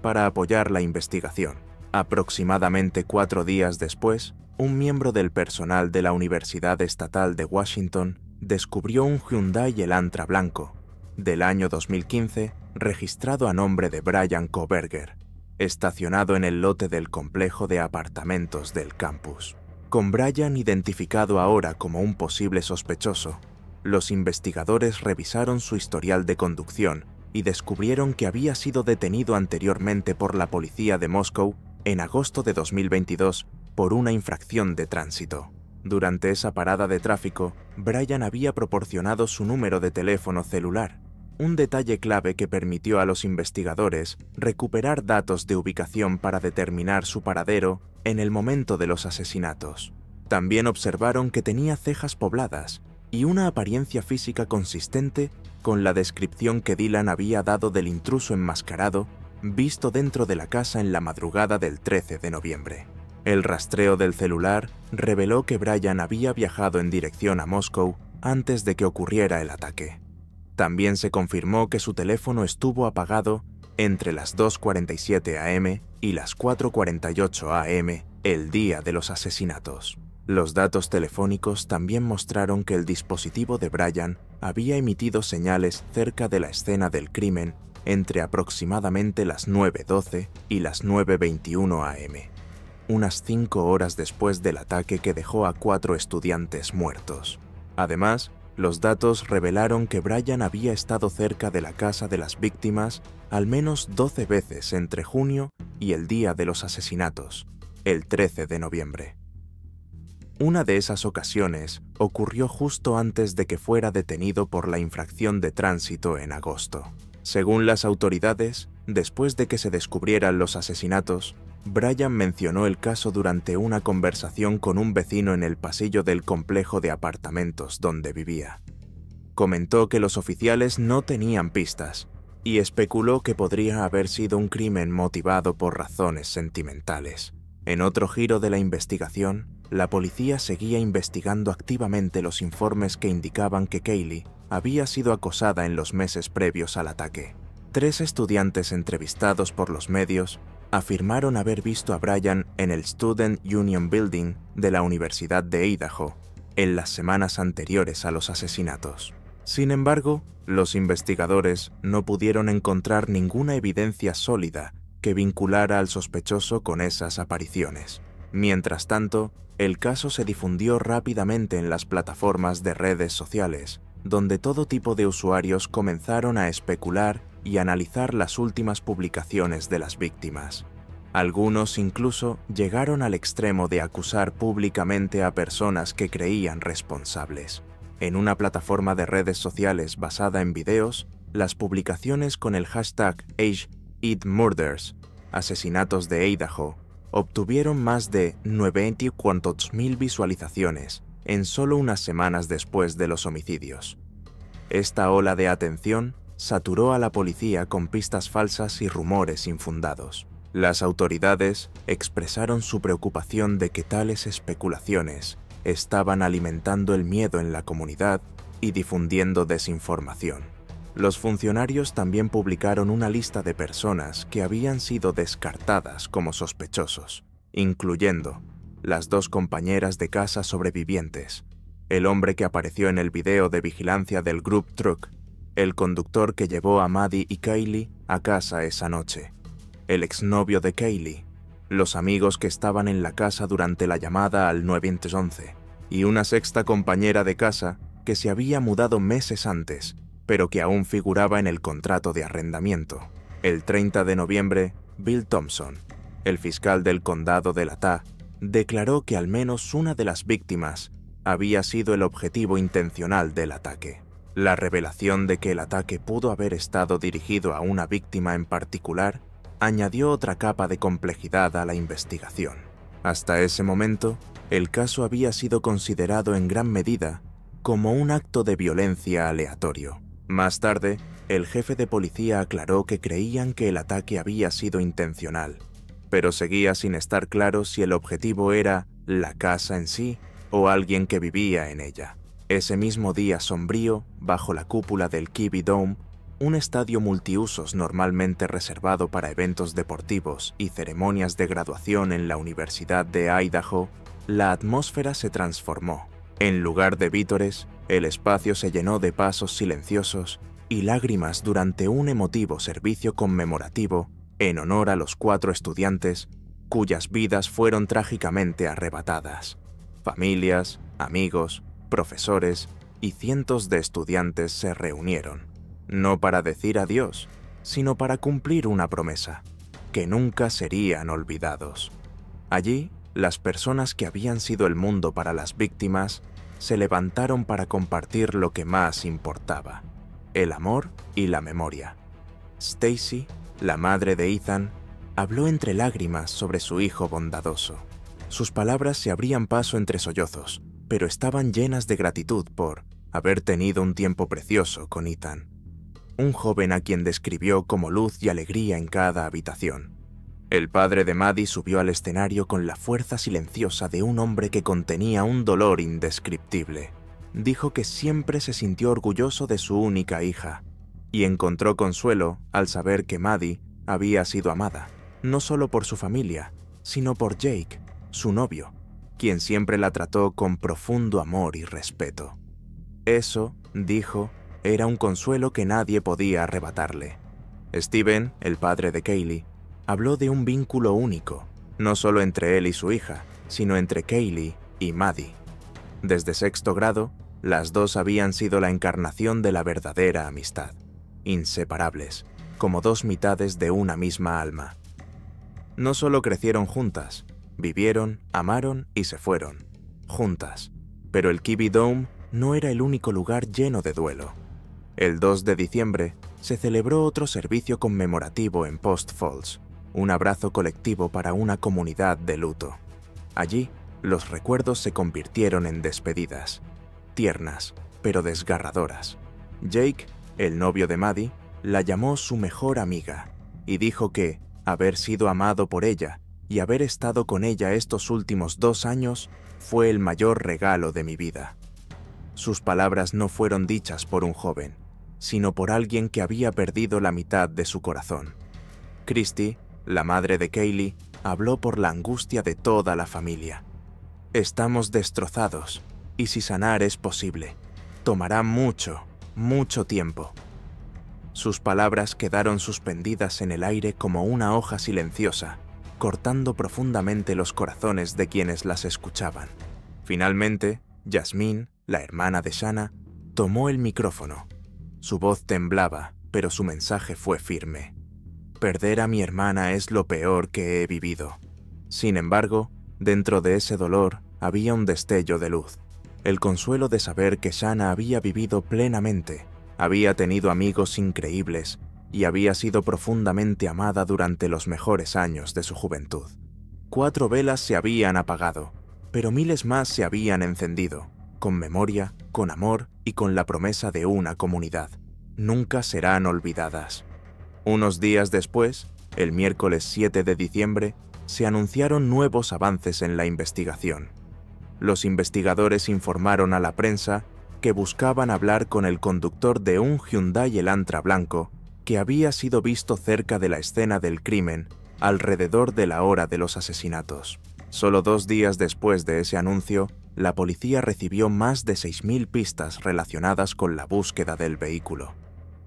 para apoyar la investigación. Aproximadamente 4 días después, un miembro del personal de la Universidad Estatal de Washington descubrió un Hyundai Elantra blanco, del año 2015, registrado a nombre de Brian Kohberger, estacionado en el lote del complejo de apartamentos del campus. Con Brian identificado ahora como un posible sospechoso, los investigadores revisaron su historial de conducción y descubrieron que había sido detenido anteriormente por la policía de Moscow en agosto de 2022 por una infracción de tránsito. Durante esa parada de tráfico, Brian había proporcionado su número de teléfono celular, un detalle clave que permitió a los investigadores recuperar datos de ubicación para determinar su paradero en el momento de los asesinatos. También observaron que tenía cejas pobladas y una apariencia física consistente con la descripción que Dylan había dado del intruso enmascarado visto dentro de la casa en la madrugada del 13 de noviembre. El rastreo del celular reveló que Brian había viajado en dirección a Moscow antes de que ocurriera el ataque. También se confirmó que su teléfono estuvo apagado entre las 2:47 am y las 4:48 am el día de los asesinatos. Los datos telefónicos también mostraron que el dispositivo de Brian había emitido señales cerca de la escena del crimen entre aproximadamente las 9:12 y las 9:21 am, unas 5 horas después del ataque que dejó a 4 estudiantes muertos. Además, los datos revelaron que Brian había estado cerca de la casa de las víctimas al menos 12 veces entre junio y el día de los asesinatos, el 13 de noviembre. Una de esas ocasiones ocurrió justo antes de que fuera detenido por la infracción de tránsito en agosto. Según las autoridades, después de que se descubrieran los asesinatos, Brian mencionó el caso durante una conversación con un vecino en el pasillo del complejo de apartamentos donde vivía. Comentó que los oficiales no tenían pistas y especuló que podría haber sido un crimen motivado por razones sentimentales. En otro giro de la investigación, la policía seguía investigando activamente los informes que indicaban que Kaylee había sido acosada en los meses previos al ataque. 3 estudiantes entrevistados por los medios afirmaron haber visto a Brian en el Student Union Building de la Universidad de Idaho en las semanas anteriores a los asesinatos. Sin embargo, los investigadores no pudieron encontrar ninguna evidencia sólida que vinculara al sospechoso con esas apariciones. Mientras tanto, el caso se difundió rápidamente en las plataformas de redes sociales, donde todo tipo de usuarios comenzaron a especular y analizar las últimas publicaciones de las víctimas. Algunos incluso llegaron al extremo de acusar públicamente a personas que creían responsables. En una plataforma de redes sociales basada en videos, las publicaciones con el hashtag #AgeItMurders, asesinatos de Idaho, obtuvieron más de 94.000 visualizaciones en solo unas semanas después de los homicidios. Esta ola de atención saturó a la policía con pistas falsas y rumores infundados. Las autoridades expresaron su preocupación de que tales especulaciones estaban alimentando el miedo en la comunidad y difundiendo desinformación. Los funcionarios también publicaron una lista de personas que habían sido descartadas como sospechosos, incluyendo las 2 compañeras de casa sobrevivientes, el hombre que apareció en el video de vigilancia del Group Truck, el conductor que llevó a Maddie y Kaylee a casa esa noche, el exnovio de Kaylee, los amigos que estaban en la casa durante la llamada al 911 y una 6ª compañera de casa que se había mudado meses antes, pero que aún figuraba en el contrato de arrendamiento. El 30 de noviembre, Bill Thompson, el fiscal del condado de Latah, declaró que al menos una de las víctimas había sido el objetivo intencional del ataque. La revelación de que el ataque pudo haber estado dirigido a una víctima en particular añadió otra capa de complejidad a la investigación. Hasta ese momento, el caso había sido considerado en gran medida como un acto de violencia aleatorio. Más tarde, el jefe de policía aclaró que creían que el ataque había sido intencional, pero seguía sin estar claro si el objetivo era la casa en sí o alguien que vivía en ella. Ese mismo día sombrío, bajo la cúpula del Kibbie Dome, un estadio multiusos normalmente reservado para eventos deportivos y ceremonias de graduación en la Universidad de Idaho, la atmósfera se transformó. En lugar de vítores, el espacio se llenó de pasos silenciosos y lágrimas durante un emotivo servicio conmemorativo en honor a los 4 estudiantes cuyas vidas fueron trágicamente arrebatadas. Familias, amigos, profesores y cientos de estudiantes se reunieron, no para decir adiós, sino para cumplir una promesa, que nunca serían olvidados. Allí, las personas que habían sido el mundo para las víctimas se levantaron para compartir lo que más importaba: el amor y la memoria. Stacy, la madre de Ethan, habló entre lágrimas sobre su hijo bondadoso. Sus palabras se abrían paso entre sollozos, pero estaban llenas de gratitud por haber tenido un tiempo precioso con Ethan, un joven a quien describió como luz y alegría en cada habitación. El padre de Maddie subió al escenario con la fuerza silenciosa de un hombre que contenía un dolor indescriptible. Dijo que siempre se sintió orgulloso de su única hija, y encontró consuelo al saber que Maddie había sido amada, no solo por su familia, sino por Jake, su novio, quien siempre la trató con profundo amor y respeto. Eso, dijo, era un consuelo que nadie podía arrebatarle. Steven, el padre de Kaylee, habló de un vínculo único, no solo entre él y su hija, sino entre Kaylee y Maddie. Desde 6º grado, las dos habían sido la encarnación de la verdadera amistad, inseparables, como 2 mitades de una misma alma. No solo crecieron juntas, vivieron, amaron y se fueron, juntas, pero el Kibbie Dome no era el único lugar lleno de duelo. El 2 de diciembre se celebró otro servicio conmemorativo en Post Falls, un abrazo colectivo para una comunidad de luto. Allí, los recuerdos se convirtieron en despedidas, tiernas, pero desgarradoras. Jake, el novio de Maddie, la llamó su mejor amiga y dijo que haber sido amado por ella y haber estado con ella estos últimos 2 años fue el mayor regalo de mi vida. Sus palabras no fueron dichas por un joven, sino por alguien que había perdido la mitad de su corazón. Christy, la madre de Kaylee, habló por la angustia de toda la familia. Estamos destrozados, y si sanar es posible, tomará mucho, mucho tiempo. Sus palabras quedaron suspendidas en el aire como una hoja silenciosa, cortando profundamente los corazones de quienes las escuchaban. Finalmente, Jasmine, la hermana de Shanna, tomó el micrófono. Su voz temblaba, pero su mensaje fue firme. Perder a mi hermana es lo peor que he vivido. Sin embargo, dentro de ese dolor había un destello de luz. El consuelo de saber que Shanna había vivido plenamente, había tenido amigos increíbles y había sido profundamente amada durante los mejores años de su juventud. 4 velas se habían apagado, pero miles más se habían encendido, con memoria, con amor y con la promesa de una comunidad. Nunca serán olvidadas. Unos días después, el miércoles 7 de diciembre, se anunciaron nuevos avances en la investigación. Los investigadores informaron a la prensa que buscaban hablar con el conductor de un Hyundai Elantra blanco que había sido visto cerca de la escena del crimen alrededor de la hora de los asesinatos. Solo 2 días después de ese anuncio, la policía recibió más de 6.000 pistas relacionadas con la búsqueda del vehículo.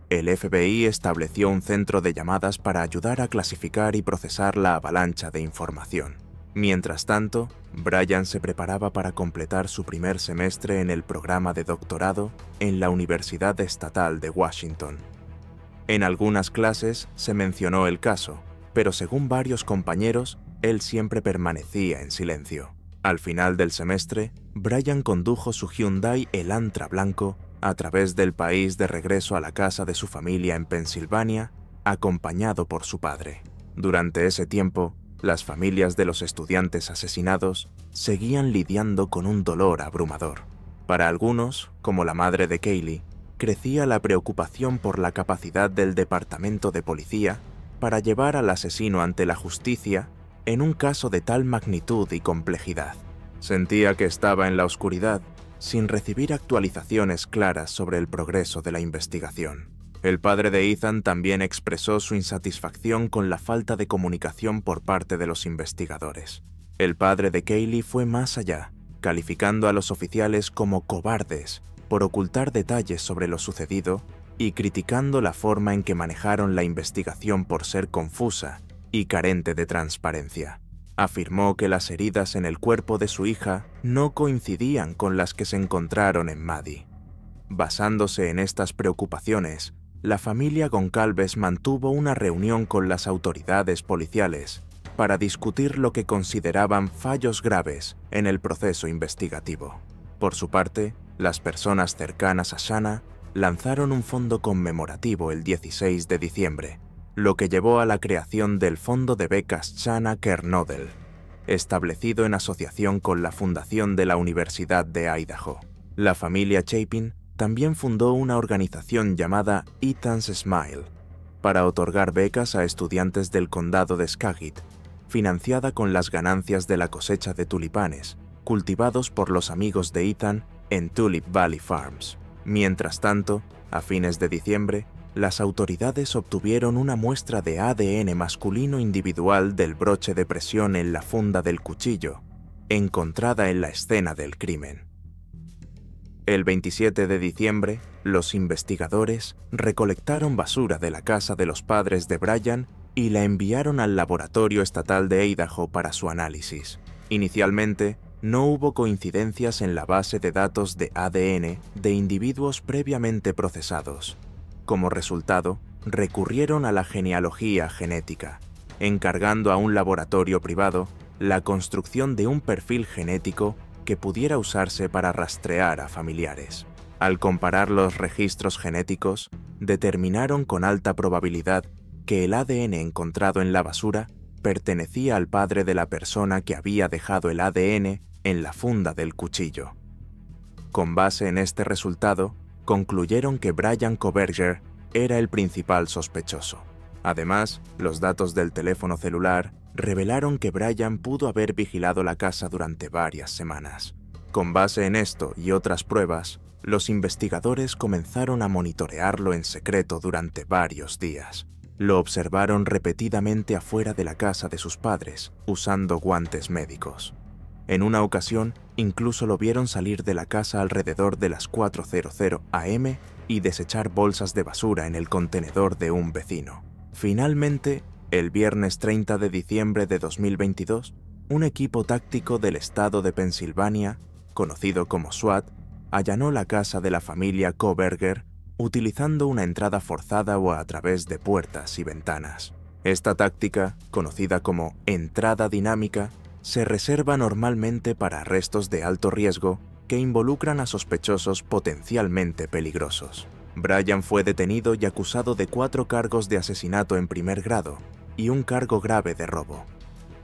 El FBI estableció un centro de llamadas para ayudar a clasificar y procesar la avalancha de información. Mientras tanto, Brian se preparaba para completar su primer semestre en el programa de doctorado en la Universidad Estatal de Washington. En algunas clases se mencionó el caso, pero según varios compañeros, él siempre permanecía en silencio. Al final del semestre, Brian condujo su Hyundai Elantra blanco a través del país de regreso a la casa de su familia en Pensilvania, acompañado por su padre. Durante ese tiempo, las familias de los estudiantes asesinados seguían lidiando con un dolor abrumador. Para algunos, como la madre de Kaylee, crecía la preocupación por la capacidad del departamento de policía para llevar al asesino ante la justicia en un caso de tal magnitud y complejidad. Sentía que estaba en la oscuridad, sin recibir actualizaciones claras sobre el progreso de la investigación. El padre de Ethan también expresó su insatisfacción con la falta de comunicación por parte de los investigadores. El padre de Kaylee fue más allá, calificando a los oficiales como cobardes por ocultar detalles sobre lo sucedido y criticando la forma en que manejaron la investigación por ser confusa y carente de transparencia. Afirmó que las heridas en el cuerpo de su hija no coincidían con las que se encontraron en Maddie. Basándose en estas preocupaciones, la familia Goncalves mantuvo una reunión con las autoridades policiales para discutir lo que consideraban fallos graves en el proceso investigativo. Por su parte, las personas cercanas a Shanna lanzaron un fondo conmemorativo el 16 de diciembre, lo que llevó a la creación del Fondo de Becas Shanna Kernodle, establecido en asociación con la Fundación de la Universidad de Idaho. La familia Chapin también fundó una organización llamada Ethan's Smile para otorgar becas a estudiantes del condado de Skagit, financiada con las ganancias de la cosecha de tulipanes, cultivados por los amigos de Ethan en Tulip Valley Farms. Mientras tanto, a fines de diciembre, las autoridades obtuvieron una muestra de ADN masculino individual del broche de presión en la funda del cuchillo, encontrada en la escena del crimen. El 27 de diciembre, los investigadores recolectaron basura de la casa de los padres de Brian y la enviaron al Laboratorio Estatal de Idaho para su análisis. Inicialmente, no hubo coincidencias en la base de datos de ADN de individuos previamente procesados. Como resultado, recurrieron a la genealogía genética, encargando a un laboratorio privado la construcción de un perfil genético que pudiera usarse para rastrear a familiares. Al comparar los registros genéticos, determinaron con alta probabilidad que el ADN encontrado en la basura pertenecía al padre de la persona que había dejado el ADN en la funda del cuchillo. Con base en este resultado, concluyeron que Brian Koberger era el principal sospechoso. Además, los datos del teléfono celular revelaron que Brian pudo haber vigilado la casa durante varias semanas. Con base en esto y otras pruebas, los investigadores comenzaron a monitorearlo en secreto durante varios días. Lo observaron repetidamente afuera de la casa de sus padres, usando guantes médicos. En una ocasión, incluso lo vieron salir de la casa alrededor de las 4:00 am y desechar bolsas de basura en el contenedor de un vecino. Finalmente, el viernes 30 de diciembre de 2022, un equipo táctico del estado de Pensilvania, conocido como SWAT, allanó la casa de la familia Koberger utilizando una entrada forzada o a través de puertas y ventanas. Esta táctica, conocida como entrada dinámica, se reserva normalmente para arrestos de alto riesgo que involucran a sospechosos potencialmente peligrosos. Bryan fue detenido y acusado de 4 cargos de asesinato en primer grado y un cargo grave de robo.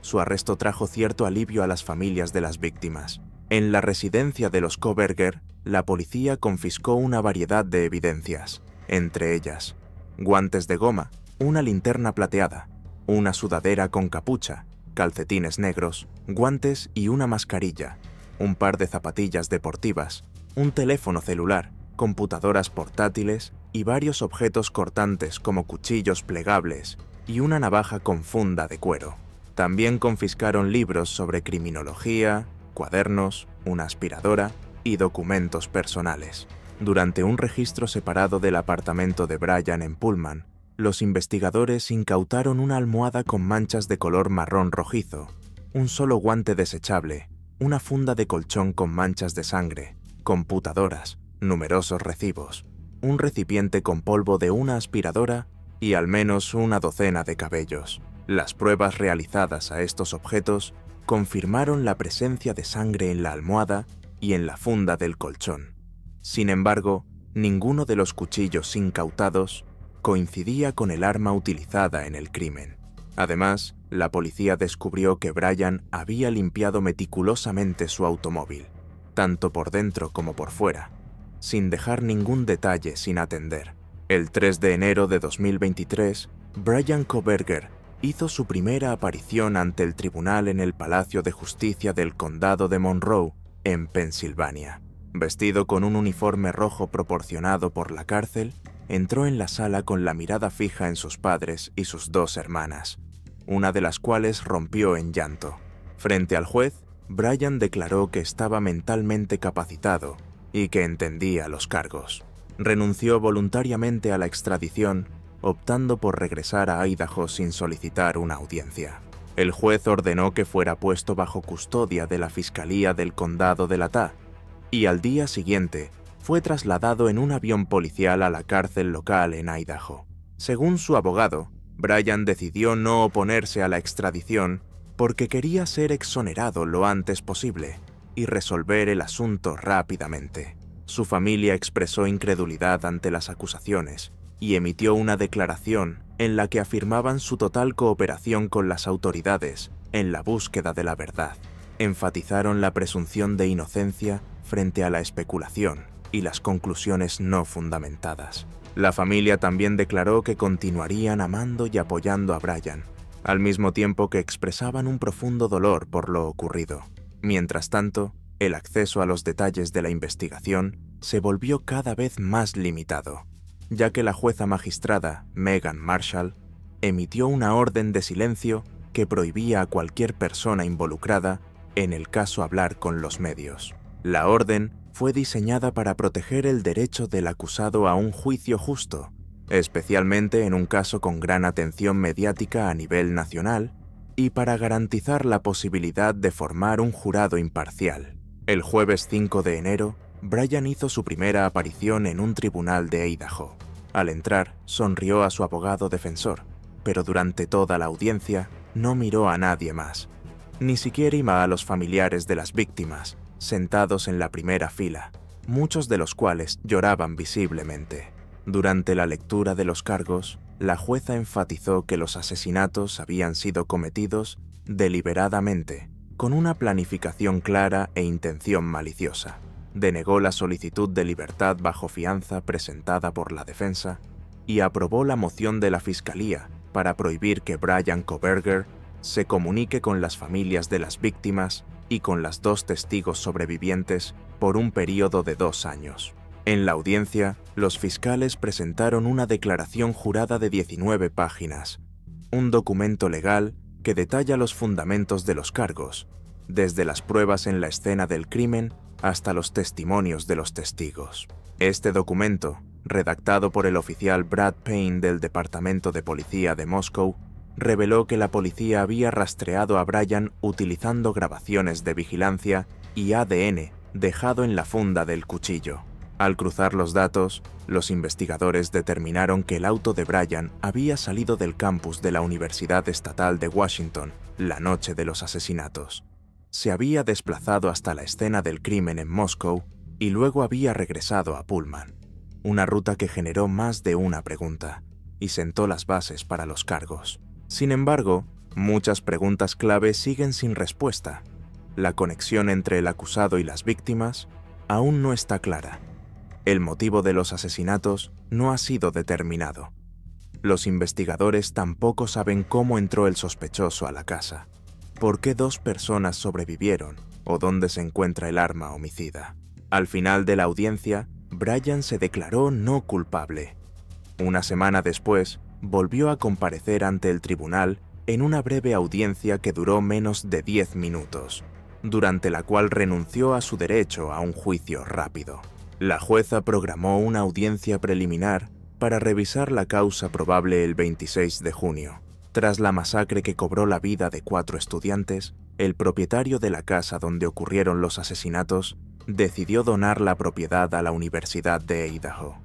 Su arresto trajo cierto alivio a las familias de las víctimas. En la residencia de los Kohberger, la policía confiscó una variedad de evidencias, entre ellas guantes de goma, una linterna plateada, una sudadera con capucha, calcetines negros, guantes y una mascarilla, un par de zapatillas deportivas, un teléfono celular, computadoras portátiles y varios objetos cortantes como cuchillos plegables y una navaja con funda de cuero. También confiscaron libros sobre criminología, cuadernos, una aspiradora y documentos personales. Durante un registro separado del apartamento de Bryan en Pullman, los investigadores incautaron una almohada con manchas de color marrón rojizo, un solo guante desechable, una funda de colchón con manchas de sangre, computadoras, numerosos recibos, un recipiente con polvo de una aspiradora y al menos una docena de cabellos. Las pruebas realizadas a estos objetos confirmaron la presencia de sangre en la almohada y en la funda del colchón. Sin embargo, ninguno de los cuchillos incautados coincidía con el arma utilizada en el crimen. Además, la policía descubrió que Bryan había limpiado meticulosamente su automóvil, tanto por dentro como por fuera, sin dejar ningún detalle sin atender. El 3 de enero de 2023, Bryan Kohberger hizo su primera aparición ante el tribunal en el Palacio de Justicia del Condado de Monroe, en Pensilvania. Vestido con un uniforme rojo proporcionado por la cárcel, entró en la sala con la mirada fija en sus padres y sus 2 hermanas, una de las cuales rompió en llanto. Frente al juez, Bryan declaró que estaba mentalmente capacitado y que entendía los cargos. Renunció voluntariamente a la extradición, optando por regresar a Idaho sin solicitar una audiencia. El juez ordenó que fuera puesto bajo custodia de la Fiscalía del Condado de Latah y al día siguiente fue trasladado en un avión policial a la cárcel local en Idaho. Según su abogado, Bryan decidió no oponerse a la extradición porque quería ser exonerado lo antes posible y resolver el asunto rápidamente. Su familia expresó incredulidad ante las acusaciones y emitió una declaración en la que afirmaban su total cooperación con las autoridades en la búsqueda de la verdad. Enfatizaron la presunción de inocencia frente a la especulación y las conclusiones no fundamentadas. La familia también declaró que continuarían amando y apoyando a Bryan, al mismo tiempo que expresaban un profundo dolor por lo ocurrido. Mientras tanto, el acceso a los detalles de la investigación se volvió cada vez más limitado, ya que la jueza magistrada Megan Marshall emitió una orden de silencio que prohibía a cualquier persona involucrada en el caso hablar con los medios. La orden fue diseñada para proteger el derecho del acusado a un juicio justo, especialmente en un caso con gran atención mediática a nivel nacional, y para garantizar la posibilidad de formar un jurado imparcial. El jueves 5 de enero, Bryan hizo su primera aparición en un tribunal de Idaho. Al entrar, sonrió a su abogado defensor, pero durante toda la audiencia no miró a nadie más. Ni siquiera iba a los familiares de las víctimas, sentados en la primera fila, muchos de los cuales lloraban visiblemente. Durante la lectura de los cargos, la jueza enfatizó que los asesinatos habían sido cometidos deliberadamente, con una planificación clara e intención maliciosa. Denegó la solicitud de libertad bajo fianza presentada por la defensa y aprobó la moción de la Fiscalía para prohibir que Bryan Kohberger se comunique con las familias de las víctimas y con las 2 testigos sobrevivientes por un período de 2 años. En la audiencia, los fiscales presentaron una declaración jurada de 19 páginas, un documento legal que detalla los fundamentos de los cargos, desde las pruebas en la escena del crimen hasta los testimonios de los testigos. Este documento, redactado por el oficial Brad Payne del Departamento de Policía de Moscow, reveló que la policía había rastreado a Bryan utilizando grabaciones de vigilancia y ADN dejado en la funda del cuchillo. Al cruzar los datos, los investigadores determinaron que el auto de Bryan había salido del campus de la Universidad Estatal de Washington la noche de los asesinatos. Se había desplazado hasta la escena del crimen en Moscow y luego había regresado a Pullman, una ruta que generó más de una pregunta y sentó las bases para los cargos. Sin embargo, muchas preguntas clave siguen sin respuesta. La conexión entre el acusado y las víctimas aún no está clara. El motivo de los asesinatos no ha sido determinado. Los investigadores tampoco saben cómo entró el sospechoso a la casa, por qué 2 personas sobrevivieron o dónde se encuentra el arma homicida. Al final de la audiencia, Bryan se declaró no culpable. Una semana después, volvió a comparecer ante el tribunal en una breve audiencia que duró menos de 10 minutos, durante la cual renunció a su derecho a un juicio rápido. La jueza programó una audiencia preliminar para revisar la causa probable el 26 de junio. Tras la masacre que cobró la vida de 4 estudiantes, el propietario de la casa donde ocurrieron los asesinatos decidió donar la propiedad a la Universidad de Idaho.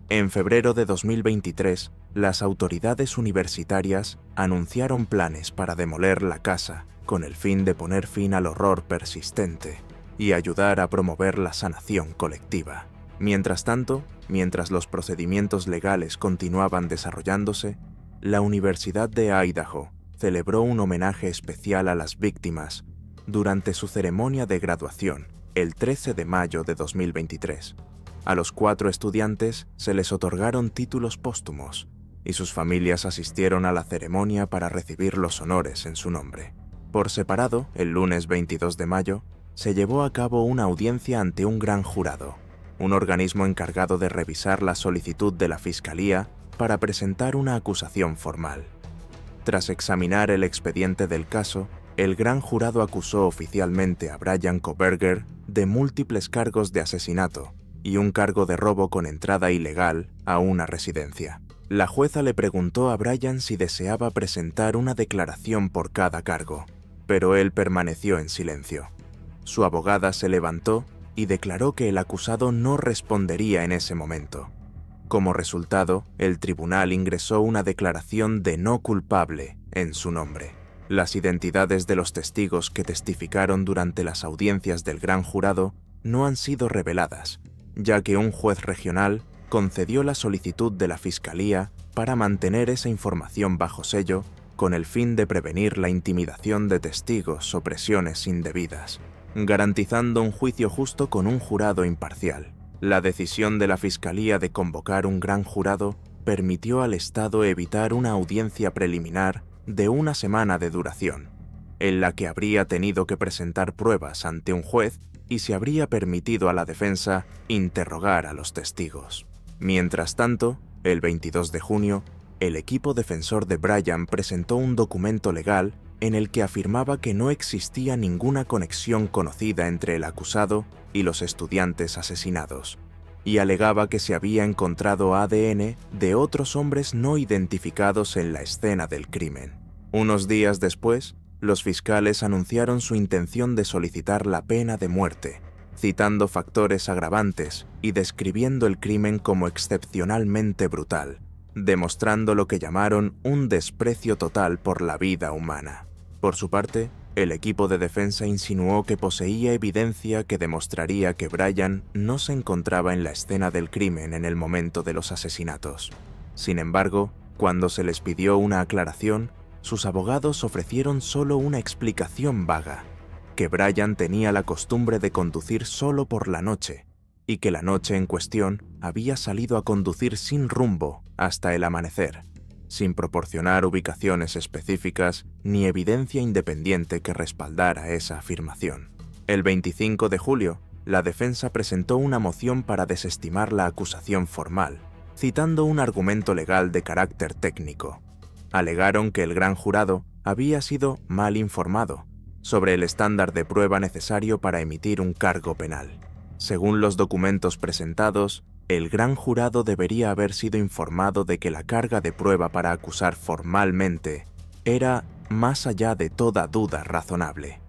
En febrero de 2023, las autoridades universitarias anunciaron planes para demoler la casa con el fin de poner fin al horror persistente y ayudar a promover la sanación colectiva. Mientras tanto, mientras los procedimientos legales continuaban desarrollándose, la Universidad de Idaho celebró un homenaje especial a las víctimas durante su ceremonia de graduación el 13 de mayo de 2023. A los 4 estudiantes se les otorgaron títulos póstumos y sus familias asistieron a la ceremonia para recibir los honores en su nombre. Por separado, el lunes 22 de mayo, se llevó a cabo una audiencia ante un gran jurado, un organismo encargado de revisar la solicitud de la Fiscalía para presentar una acusación formal. Tras examinar el expediente del caso, el gran jurado acusó oficialmente a Bryan Kohberger de múltiples cargos de asesinato y un cargo de robo con entrada ilegal a una residencia. La jueza le preguntó a Bryan si deseaba presentar una declaración por cada cargo, pero él permaneció en silencio. Su abogada se levantó y declaró que el acusado no respondería en ese momento. Como resultado, el tribunal ingresó una declaración de no culpable en su nombre. Las identidades de los testigos que testificaron durante las audiencias del gran jurado no han sido reveladas, ya que un juez regional concedió la solicitud de la Fiscalía para mantener esa información bajo sello con el fin de prevenir la intimidación de testigos o presiones indebidas, garantizando un juicio justo con un jurado imparcial. La decisión de la Fiscalía de convocar un gran jurado permitió al Estado evitar una audiencia preliminar de una semana de duración, en la que habría tenido que presentar pruebas ante un juez y se habría permitido a la defensa interrogar a los testigos. Mientras tanto, el 22 de junio, el equipo defensor de Bryan presentó un documento legal en el que afirmaba que no existía ninguna conexión conocida entre el acusado y los estudiantes asesinados, y alegaba que se había encontrado ADN de otros hombres no identificados en la escena del crimen. Unos días después, los fiscales anunciaron su intención de solicitar la pena de muerte, citando factores agravantes y describiendo el crimen como excepcionalmente brutal, demostrando lo que llamaron un desprecio total por la vida humana. Por su parte, el equipo de defensa insinuó que poseía evidencia que demostraría que Bryan no se encontraba en la escena del crimen en el momento de los asesinatos. Sin embargo, cuando se les pidió una aclaración, sus abogados ofrecieron solo una explicación vaga, que Bryan tenía la costumbre de conducir solo por la noche, y que la noche en cuestión había salido a conducir sin rumbo hasta el amanecer, sin proporcionar ubicaciones específicas ni evidencia independiente que respaldara esa afirmación. El 25 de julio, la defensa presentó una moción para desestimar la acusación formal, citando un argumento legal de carácter técnico. Alegaron que el gran jurado había sido mal informado sobre el estándar de prueba necesario para emitir un cargo penal. Según los documentos presentados, el gran jurado debería haber sido informado de que la carga de prueba para acusar formalmente era más allá de toda duda razonable.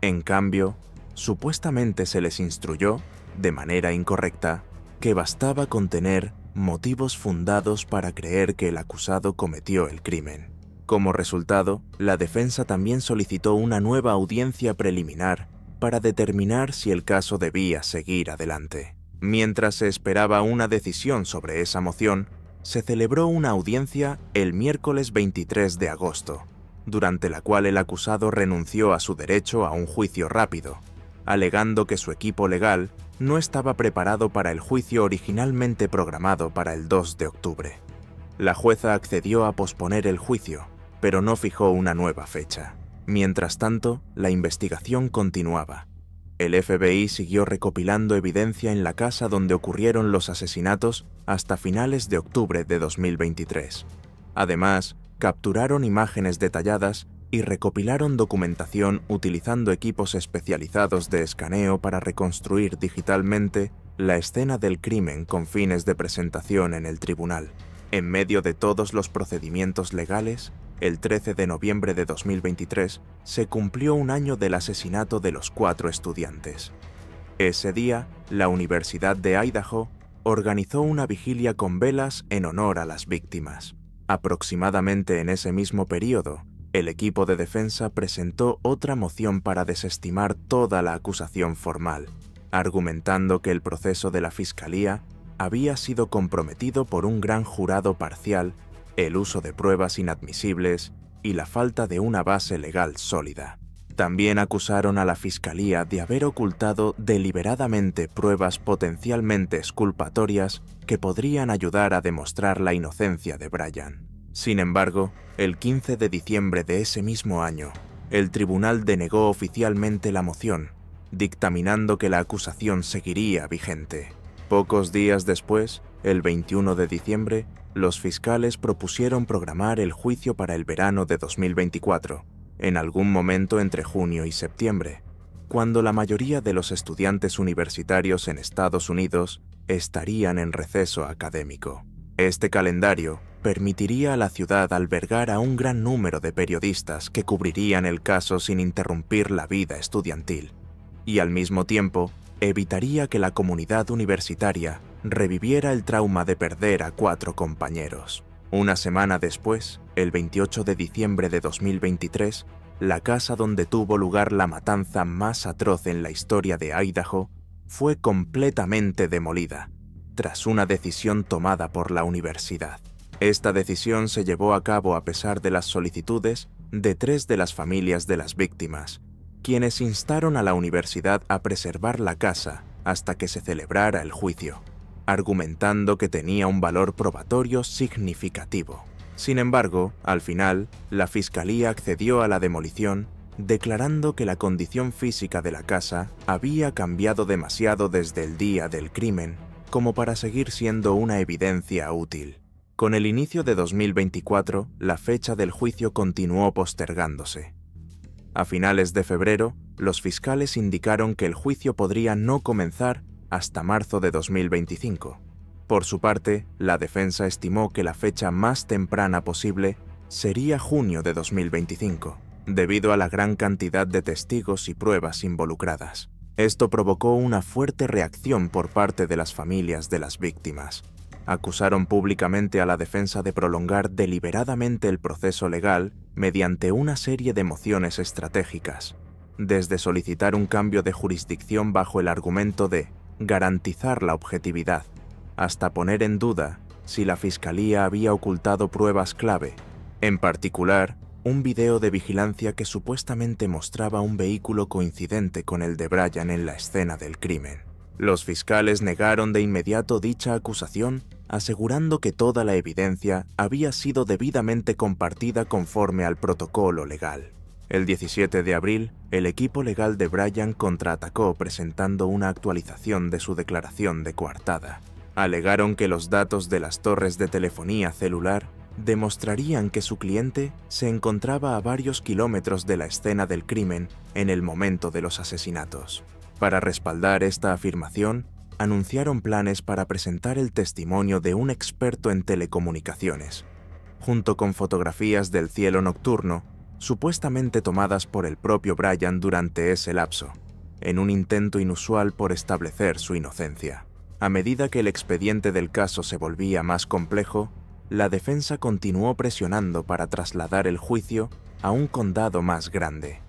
En cambio, supuestamente se les instruyó de manera incorrecta, que bastaba con tener motivos fundados para creer que el acusado cometió el crimen. Como resultado, la defensa también solicitó una nueva audiencia preliminar para determinar si el caso debía seguir adelante. Mientras se esperaba una decisión sobre esa moción, se celebró una audiencia el miércoles 23 de agosto, durante la cual el acusado renunció a su derecho a un juicio rápido, alegando que su equipo legal no estaba preparado para el juicio originalmente programado para el 2 de octubre. La jueza accedió a posponer el juicio, pero no fijó una nueva fecha. Mientras tanto, la investigación continuaba. El FBI siguió recopilando evidencia en la casa donde ocurrieron los asesinatos hasta finales de octubre de 2023. Además, capturaron imágenes detalladas y recopilaron documentación utilizando equipos especializados de escaneo para reconstruir digitalmente la escena del crimen con fines de presentación en el tribunal. En medio de todos los procedimientos legales, el 13 de noviembre de 2023 se cumplió un año del asesinato de los 4 estudiantes. Ese día, la Universidad de Idaho organizó una vigilia con velas en honor a las víctimas. Aproximadamente en ese mismo período, el equipo de defensa presentó otra moción para desestimar toda la acusación formal, argumentando que el proceso de la Fiscalía había sido comprometido por un gran jurado parcial, el uso de pruebas inadmisibles y la falta de una base legal sólida. También acusaron a la Fiscalía de haber ocultado deliberadamente pruebas potencialmente exculpatorias que podrían ayudar a demostrar la inocencia de Brian. Sin embargo, el 15 de diciembre de ese mismo año, el tribunal denegó oficialmente la moción, dictaminando que la acusación seguiría vigente. Pocos días después, el 21 de diciembre, los fiscales propusieron programar el juicio para el verano de 2024, en algún momento entre junio y septiembre, cuando la mayoría de los estudiantes universitarios en Estados Unidos estarían en receso académico. Este calendario permitiría a la ciudad albergar a un gran número de periodistas que cubrirían el caso sin interrumpir la vida estudiantil, y al mismo tiempo evitaría que la comunidad universitaria reviviera el trauma de perder a 4 compañeros. Una semana después, el 28 de diciembre de 2023, la casa donde tuvo lugar la matanza más atroz en la historia de Idaho fue completamente demolida, tras una decisión tomada por la universidad. Esta decisión se llevó a cabo a pesar de las solicitudes de 3 de las familias de las víctimas, quienes instaron a la universidad a preservar la casa hasta que se celebrara el juicio, argumentando que tenía un valor probatorio significativo. Sin embargo, al final, la Fiscalía accedió a la demolición, declarando que la condición física de la casa había cambiado demasiado desde el día del crimen como para seguir siendo una evidencia útil. Con el inicio de 2024, la fecha del juicio continuó postergándose. A finales de febrero, los fiscales indicaron que el juicio podría no comenzar hasta marzo de 2025. Por su parte, la defensa estimó que la fecha más temprana posible sería junio de 2025, debido a la gran cantidad de testigos y pruebas involucradas. Esto provocó una fuerte reacción por parte de las familias de las víctimas. Acusaron públicamente a la defensa de prolongar deliberadamente el proceso legal mediante una serie de mociones estratégicas, desde solicitar un cambio de jurisdicción bajo el argumento de garantizar la objetividad, hasta poner en duda si la Fiscalía había ocultado pruebas clave, en particular, un video de vigilancia que supuestamente mostraba un vehículo coincidente con el de Brian en la escena del crimen. Los fiscales negaron de inmediato dicha acusación, asegurando que toda la evidencia había sido debidamente compartida conforme al protocolo legal. El 17 de abril, el equipo legal de Brian contraatacó presentando una actualización de su declaración de coartada. Alegaron que los datos de las torres de telefonía celular demostrarían que su cliente se encontraba a varios kilómetros de la escena del crimen en el momento de los asesinatos. Para respaldar esta afirmación, anunciaron planes para presentar el testimonio de un experto en telecomunicaciones, junto con fotografías del cielo nocturno, supuestamente tomadas por el propio Brian durante ese lapso. en un intento inusual por establecer su inocencia. A medida que el expediente del caso se volvía más complejo, la defensa continuó presionando para trasladar el juicio a un condado más grande,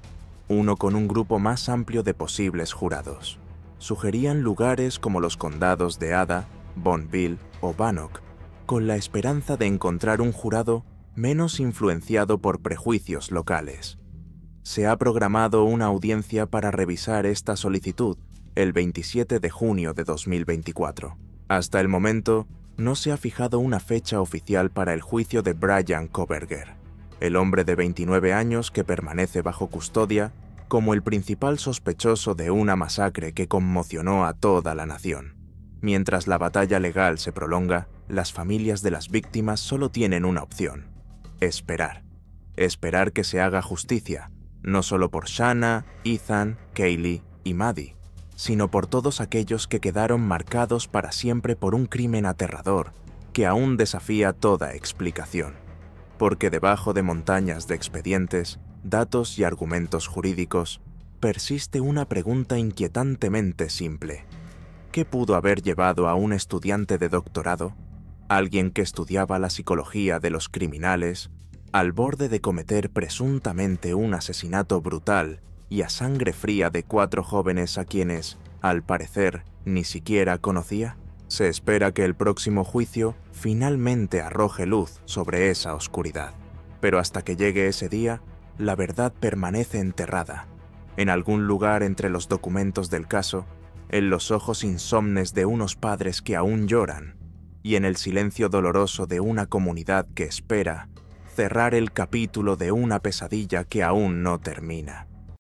uno con un grupo más amplio de posibles jurados. Sugerían lugares como los condados de Ada, Bonneville o Bannock, con la esperanza de encontrar un jurado menos influenciado por prejuicios locales. Se ha programado una audiencia para revisar esta solicitud el 27 de junio de 2024. Hasta el momento, no se ha fijado una fecha oficial para el juicio de Bryan Kohberger, el hombre de 29 años que permanece bajo custodia como el principal sospechoso de una masacre que conmocionó a toda la nación. Mientras la batalla legal se prolonga, las familias de las víctimas solo tienen una opción: esperar. Esperar que se haga justicia, no solo por Shanna, Ethan, Kaylee y Maddie, sino por todos aquellos que quedaron marcados para siempre por un crimen aterrador que aún desafía toda explicación. Porque debajo de montañas de expedientes, datos y argumentos jurídicos, persiste una pregunta inquietantemente simple. ¿Qué pudo haber llevado a un estudiante de doctorado, alguien que estudiaba la psicología de los criminales, al borde de cometer presuntamente un asesinato brutal y a sangre fría de 4 jóvenes a quienes, al parecer, ni siquiera conocía? Se espera que el próximo juicio finalmente arroje luz sobre esa oscuridad. Pero hasta que llegue ese día, la verdad permanece enterrada, en algún lugar entre los documentos del caso, en los ojos insomnes de unos padres que aún lloran, y en el silencio doloroso de una comunidad que espera cerrar el capítulo de una pesadilla que aún no termina.